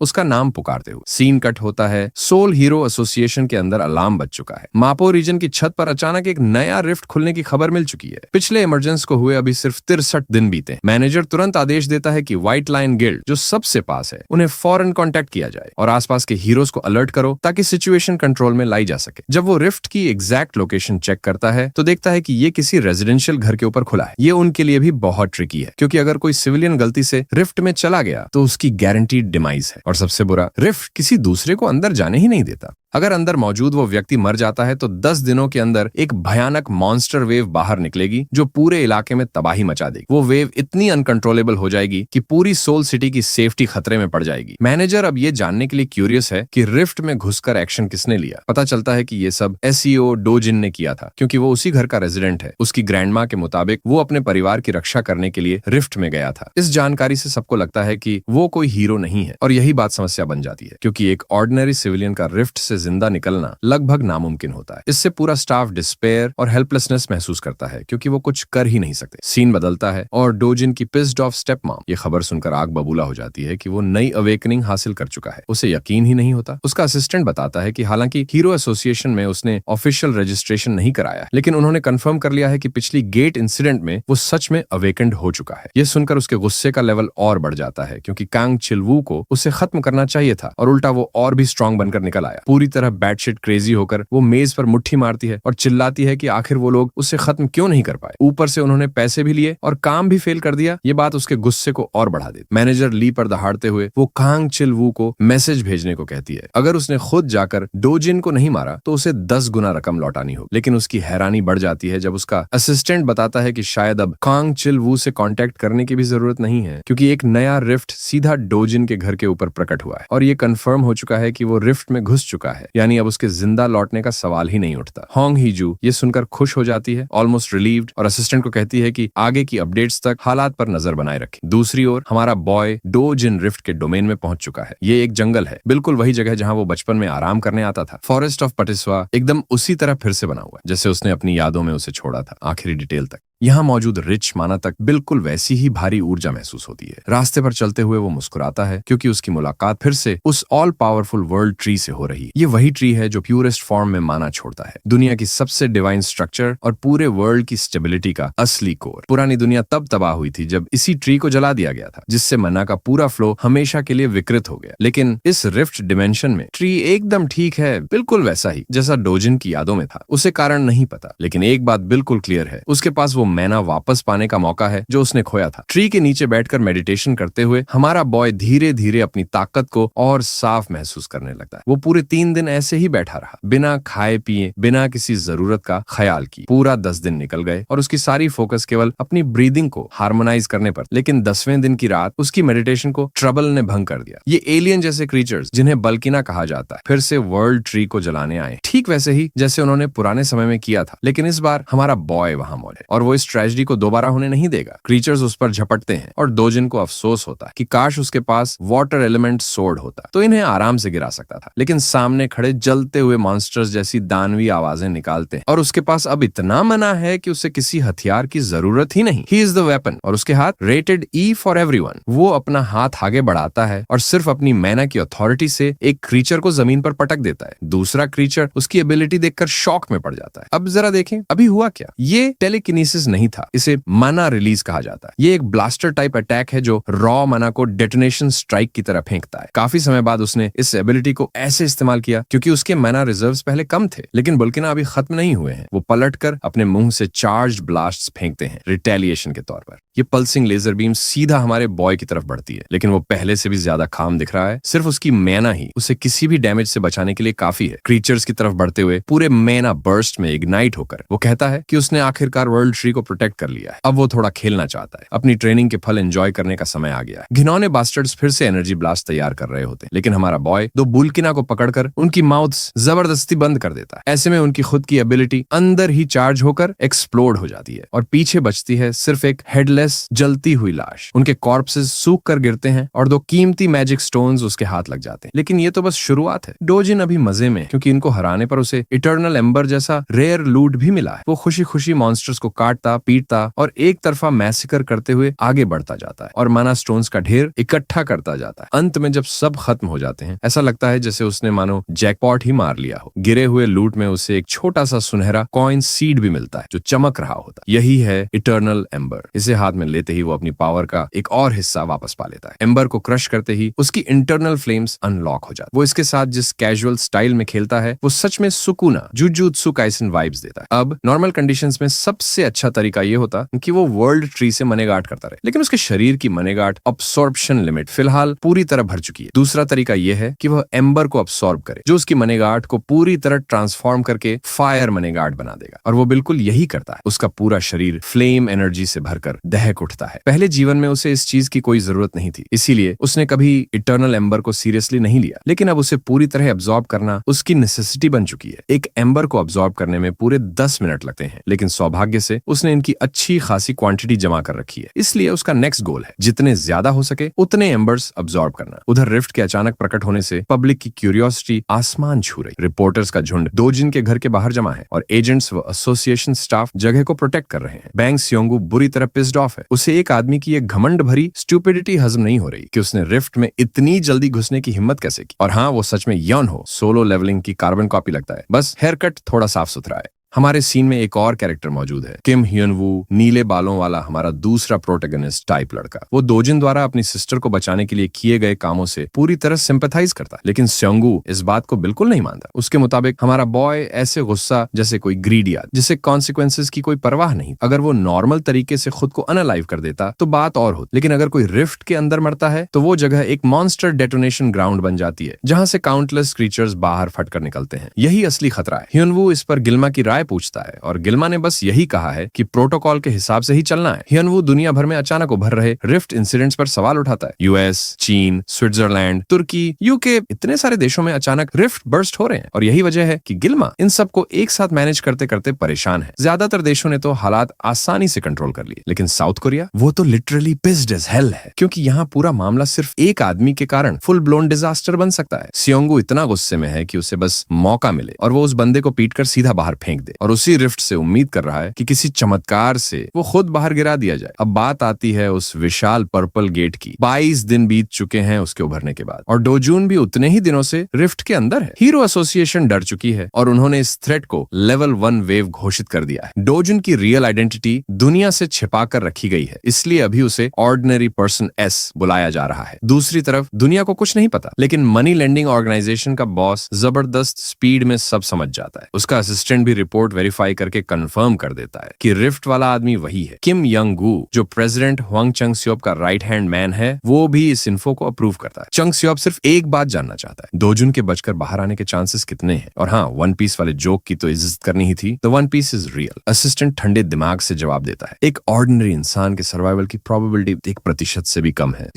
उसका नाम पुकारते हुए। सीन कट होता है। सोल हीरो एसोसिएशन के अंदर अलार्म बज चुका है। मापो रीजन की छत पर अचानक एक नया रिफ्ट खुलने की खबर मिल चुकी है। पिछले इमरजेंसी को हुए अभी सिर्फ 63 दिन बीते। मैनेजर तुरंत आदेश देता है कि व्हाइट लाइन गिल्ड जो सबसे पास है उन्हें फौरन कांटेक्ट किया जाए और आसपास के हीरोज को अलर्ट करो ताकि सिचुएशन कंट्रोल में लाई जा सके। जब वो रिफ्ट की एग्जैक्ट लोकेशन चेक करता है तो देखता है कि ये किसी रेजिडेंशियल घर के ऊपर खुला है। ये उनके लिए भी बहुत ट्रिकी है, क्योंकि अगर कोई सिविलियन गलती से रिफ्ट में चला गया तो उसकी गारंटीड डिमाइज है। और सबसे बुरा, रिफ्ट किसी दूसरे को अंदर जाने ही नहीं देता। अगर अंदर मौजूद वो व्यक्ति मर जाता है तो 10 दिनों के अंदर एक भयानक मॉन्स्टर वेव बाहर निकलेगी जो पूरे इलाके में तबाही मचा देगी। वो वेव इतनी अनकंट्रोलेबल हो जाएगी कि पूरी सोल सिटी की सेफ्टी खतरे में पड़ जाएगी। मैनेजर अब ये जानने के लिए क्यूरियस है कि रिफ्ट में घुसकर एक्शन किसने लिया। पता चलता है कि ये सब एसईओ डोजिन ने किया था, क्योंकि वो उसी घर का रेजिडेंट है। उसकी ग्रैंडमा के मुताबिक वो अपने परिवार की रक्षा करने के लिए रिफ्ट में गया था। इस जानकारी से सबको लगता है कि वो कोई हीरो नहीं है, और यही बात समस्या बन जाती है, क्योंकि एक ऑर्डिनरी सिविलियन का रिफ्ट से जिंदा निकलना लगभग नामुमकिन होता है। इससे पूरा स्टाफ डिस्पेयर और हेल्पलेसनेस महसूस करता है, क्योंकि वो कुछ कर ही नहीं सकते। सीन बदलता है और डोजिन की पिस्ड ऑफ स्टेप मॉम ये खबर सुनकर आग बबूला हो जाती है कि वो नई अवेकनिंग हासिल कर चुका है। उसे यकीन ही नहीं होता। उसका असिस्टेंट बताता है कि हालांकि हीरो एसोसिएशन में उसने ऑफिशियल रजिस्ट्रेशन नहीं कराया, लेकिन उन्होंने कंफर्म कर लिया है कि पिछली गेट इंसिडेंट में वो सच में अवेकेंड हो चुका है। ये सुनकर उसके गुस्से का लेवल और बढ़ जाता है, क्योंकि कांग चिलवू को उसे खत्म करना चाहिए था और उल्टा वो और भी स्ट्रांग बनकर निकल आया। पूरी तरह बैटशिट क्रेजी होकर वो मेज पर मुट्ठी मारती है और चिल्लाती है कि आखिर वो लोग उससे खत्म क्यों नहीं कर पाए। ऊपर से उन्होंने पैसे भी लिए और काम भी फेल कर दिया। ये बात उसके गुस्से को और बढ़ा देती। मैनेजर ली पर दहाड़ते हुए वो कांग चिलवू को मैसेज भेजने को कहती है। अगर उसने खुद जाकर डोजिन को नहीं मारा तो उसे 10 गुना रकम लौटानी होगी। लेकिन उसकी हैरानी बढ़ जाती है जब उसका असिस्टेंट बताता है कि शायद अब कांग चिलवू से कांटेक्ट करने की भी जरूरत नहीं है, क्योंकि एक नया रिफ्ट सीधा डोजिन के घर के ऊपर प्रकट हुआ है और ये कंफर्म हो चुका है कि वो रिफ्ट में घुस चुका है, यानी अब उसके जिंदा लौटने का सवाल ही नहीं उठता। होंग हीजू ये सुनकर खुश हो जाती है, ऑलमोस्ट रिलीव्ड, और असिस्टेंट को कहती है कि आगे की अपडेट्स तक हालात पर नजर बनाए रखें। दूसरी ओर हमारा बॉय डोजिन रिफ्ट के डोमेन में पहुंच चुका है। ये एक जंगल है, बिल्कुल वही जगह जहां वो बचपन में आराम करने आता था। फॉरेस्ट ऑफ पटिस्वा एकदम उसी तरह फिर से बना हुआ है जैसे उसने अपनी यादों में उसे छोड़ा था, आखिरी डिटेल तक। यहाँ मौजूद रिच माना तक बिल्कुल वैसी ही भारी ऊर्जा महसूस होती है। रास्ते पर चलते हुए वो मुस्कुराता है, क्योंकि उसकी मुलाकात फिर से उस ऑल पावरफुल वर्ल्ड ट्री से हो रही है। ये वही ट्री है जो प्यूरेस्ट फॉर्म में माना छोड़ता है, दुनिया की सबसे डिवाइन स्ट्रक्चर और पूरे वर्ल्ड की स्टेबिलिटी का असली कोर। पुरानी दुनिया तब तबाह हुई थी जब इसी ट्री को जला दिया गया था, जिससे मना का पूरा फ्लो हमेशा के लिए विकृत हो गया। लेकिन इस रिफ्ट डिमेंशन में ट्री एकदम ठीक है, बिल्कुल वैसा ही जैसा डोजिन की यादों में था। उसे कारण नहीं पता, लेकिन एक बात बिल्कुल क्लियर है, उसके पास वो मैना वापस पाने का मौका है जो उसने खोया था। ट्री के नीचे बैठकर मेडिटेशन करते हुए हमारा बॉय धीरे धीरे अपनी ताकत को और साफ महसूस करने लगता है। वो पूरे 3 दिन ऐसे ही बैठा रहा, बिना खाए पिए, बिना किसी जरूरत का ख्याल किए। पूरा 10 दिन निकल गए और उसकी सारी फोकस केवल अपनी ब्रीदिंग को हार्मोनाइज करने पर। लेकिन 10वें दिन की रात उसकी मेडिटेशन को ट्रबल ने भंग कर दिया। ये एलियन जैसे क्रीचर्स, जिन्हें बल्किना कहा जाता है, फिर से वर्ल्ड ट्री को जलाने आए, ठीक वैसे ही जैसे उन्होंने पुराने समय में किया था। लेकिन इस बार हमारा बॉय वहां मौजूद है और वो इस ट्रेजेडी को दोबारा होने नहीं देगा। क्रीचर्स उस पर झपटते हैं और दोजिन को अफसोस होता है कि काश उसके पास वाटर एलिमेंट सोर्ड होता तो इन्हें आराम से गिरा सकता था। लेकिन सामने खड़े जलते हुए मॉन्स्टर्स जैसी दानवी आवाजें निकालते हैं और उसके पास अब इतना मना है कि उसे किसी हथियार की जरूरत ही नहीं। ही इज द वेपन और उसके हाथ रेटेड ई फॉर एवरीवन। वो अपना हाथ आगे बढ़ाता है और सिर्फ अपनी मैना की अथॉरिटी से एक क्रीचर को जमीन पर पटक देता है। दूसरा क्रीचर उसकी एबिलिटी देखकर शॉक में पड़ जाता है। अब जरा देखें अभी हुआ क्या। ये टेलीकिनेसिस नहीं था, इसे मना रिलीज कहा जाता है। ये एक ब्लास्टर टाइप अटैक है जो रॉ मना को डेटोनेशन स्ट्राइक की तरह फेंकता है। काफी समय बाद उसने इस एबिलिटी को ऐसे इस्तेमाल किया क्योंकि उसके मना रिजर्व्स पहले कम थे, लेकिन बल्किना अभी खत्म नहीं हुए हैं। वो पलटकर अपने मुंह से चार्ज्ड ब्लास्ट्स फेंकते हैं रिटेलिएशन के तौर पर। ये पल्सिंग लेजर बीम सीधा हमारे बॉय की तरफ बढ़ती है, लेकिन वो पहले से भी ज्यादा काम दिख रहा है। सिर्फ उसकी मैना ही उसे किसी भी डैमेज से बचाने के लिए काफी है। क्रीचर्स की तरफ बढ़ते हुए पूरे मैना बर्स्ट में इग्नाइट होकर वो कहता है कि उसने आखिरकार वर्ल्ड ट्री को प्रोटेक्ट कर लिया है। अब वो थोड़ा खेलना चाहता है। अपनी ट्रेनिंग के फल एंजॉय करने का समय आ गया है। घिनौने बास्टर्ड्स फिर से एनर्जी ब्लास्ट तैयार कर रहे होते हैं, लेकिन हमारा बॉय दो बुल्किना को पकड़कर उनकी माउथ्स जबरदस्ती बंद कर देता है। ऐसे में उनकी खुद की एबिलिटी अंदर ही चार्ज होकर एक्सप्लोड हो जाती है और पीछे बचती है सिर्फ एक हेडलेस जलती हुई लाश। उनके कॉर्पसेस सूख कर गिरते हैं और 2 कीमती मैजिक स्टोन्स उसके हाथ लग जाते हैं। लेकिन ये तो बस शुरुआत है। डोजिन अभी मजे में, क्योंकि इनको हराने पर उसे इटर्नल एम्बर जैसा रेयर लूट भी मिला है। वो खुशी खुशी मॉन्स्टर्स को काटता, पीटता और एक तरफा मैसेकर करते हुए आगे बढ़ता जाता है और माना स्टोन्स का ढेर इकट्ठा करता जाता है। अंत में जब सब खत्म हो जाते हैं, ऐसा लगता है जैसे उसने मानो जैकपॉट ही मार लिया हो। गिरे हुए लूट में उसे एक छोटा सा सुनहरा कॉइन सीड भी मिलता है जो चमक रहा होता है। यही है इटर्नल एम्बर। इसे हाथ में लेते ही वो अपनी पावर का एक और हिस्सा वापस पा लेता है। एम्बर को क्रश करते ही उसकी इंटरनल फ्लेम्स अनलॉक हो जाती है। वो इसके साथ जिस कैजुअल स्टाइल में खेलता है वो सच में सुकूना जुजुत्सु काइसन वाइब्स देता है। अब नॉर्मल कंडीशंस में सबसे अच्छा तरीका ये होता कि वो वर्ल्ड ट्री से मनेगाट करता रहे, लेकिन उसके शरीर की मनेगाट अब्सॉर्प्शन लिमिट फिलहाल पूरी तरह भर चुकी है। दूसरा तरीका यह है कि वह एम्बर को अब्सॉर्ब करे, जो उसकी मनेगाट को पूरी तरह ट्रांसफॉर्म करके फायर मनेगाट बना देगा। और वो बिल्कुल यही करता है। उसका पूरा शरीर फ्लेम एनर्जी से भरकर दहक उठता है। पहले जीवन में उसे इस चीज की कोई जरूरत नहीं थी, इसीलिए उसने कभी इटर्नल एम्बर को सीरियसली नहीं लिया, लेकिन अब उसे पूरी तरह अब्सॉर्ब करना उसकी नेसेसिटी बन चुकी है। एक एम्बर को अब्सॉर्ब करने में पूरे 10 मिनट लगते हैं, लेकिन सौभाग्य से उसने इनकी अच्छी खासी क्वांटिटी जमा कर रखी है। इसलिए उसका नेक्स्ट गोल है जितने ज्यादा हो सके उतने एम्बर्स अब्सॉर्ब करना। उधर रिफ्ट के अचानक प्रकट होने से पब्लिक की क्यूरियोसिटी आसमान छू रही। रिपोर्टर्स का झुंड दोजिन के घर के बाहर जमा है और एजेंट्स व एसोसिएशन स्टाफ जगह को प्रोटेक्ट कर रहे हैं। बैंग सियोंगू बुरी तरह पिस्ड ऑफ है। उसे एक आदमी की एक घमंड भरी स्टूपिडिटी हजम नहीं हो रही कि उसने रिफ्ट में इतनी जल्दी घुसने की हिम्मत कैसे की। और हाँ, वो सच में यौन हो सोलो लेवलिंग की कार्बन कॉपी लगता है, बस हेयर कट थोड़ा साफ सुथरा है। हमारे सीन में एक और कैरेक्टर मौजूद है, किम ह्यून वू, नीले बालों वाला हमारा दूसरा प्रोटैगनिस्ट टाइप लड़का। वो दोजिन द्वारा अपनी सिस्टर को बचाने के लिए किए गए कामों से पूरी तरह सिंपैथाइज करता है, लेकिन स्योंगू इस बात को बिल्कुल नहीं मानता। उसके मुताबिक हमारा बॉय ऐसे गुस्सा जैसे कोई ग्रीडी आदमी, जिसे कॉन्सिक्वेंसेस की कोई परवाह नहीं। अगर वो नॉर्मल तरीके से खुद को अनअलाइव कर देता तो बात और होती, लेकिन अगर कोई रिफ्ट के अंदर मरता है तो वो जगह एक मॉन्स्टर डेटोनेशन ग्राउंड बन जाती है, जहां से काउंटलेस क्रीचर्स बाहर फटकर निकलते हैं। यही असली खतरा है। ह्यून वू इस पर गिल्मा की राय पूछता है और गिल्मा ने बस यही कहा है कि प्रोटोकॉल के हिसाब से ही चलना है। ह्यून वू दुनिया भर में अचानक उभर रहे रिफ्ट इंसिडेंट्स पर सवाल उठाता है। यूएस, चीन, स्विट्जरलैंड, तुर्की, यूके, इतने सारे देशों में अचानक रिफ्ट बर्स्ट हो रहे हैं और यही वजह है कि गिल्मा इन सबको एक साथ मैनेज करते करते परेशान है। ज्यादातर देशों ने तो हालात आसानी से कंट्रोल कर लिए, लेकिन साउथ कोरिया वो तो लिटरली पिस्ड एज हेल है, क्योंकि यहाँ पूरा मामला सिर्फ एक आदमी के कारण फुल ब्लोन डिजास्टर बन सकता है। सियोंगू इतना गुस्से में है कि उसे बस मौका मिले और वो उस बंदे को पीटकर सीधा बाहर फेंक दे, और उसी रिफ्ट से उम्मीद कर रहा है कि किसी चमत्कार से वो खुद बाहर गिरा दिया जाए। अब बात आती है उस विशाल पर्पल गेट की। 22 दिन बीत चुके हैं उसके उभरने के बाद, और डोजून भी उतने ही दिनों से रिफ्ट के अंदर है। हीरो एसोसिएशन डर चुकी है और उन्होंने इस थ्रेट को लेवल 1 वेव घोषित कर दिया है। डोजून की रियल आइडेंटिटी दुनिया से छिपा कर रखी गई है, इसलिए अभी उसे ऑर्डिनरी पर्सन एस बुलाया जा रहा है। दूसरी तरफ दुनिया को कुछ नहीं पता, लेकिन मनी लेंडिंग ऑर्गेनाइजेशन का बॉस जबरदस्त स्पीड में सब समझ जाता है। उसका असिस्टेंट भी रिपोर्ट रिपोर्ट वेरीफाई करके कंफर्म कर देता है कि रिफ्ट वाला आदमी वही है। किम यंग गू, जो प्रेसिडेंट हुआंग चंग स्योप का राइट हैंड मैन है, वो भी इस इन्फो को अप्रूव करता है। चंग स्योप सिर्फ एक बात जानना चाहता है, दोजुन के बचकर बाहर आने के चांसेस कितने हैं। और हाँ, वन पीस वाले जोक की तो इज्जत करनी ही थी। The One Piece is real. Assistant ठंडे दिमाग से जवाब देता है, एक ऑर्डिनरी इंसान के सर्वाइवल की प्रोबेबिलिटी 1% से भी कम है।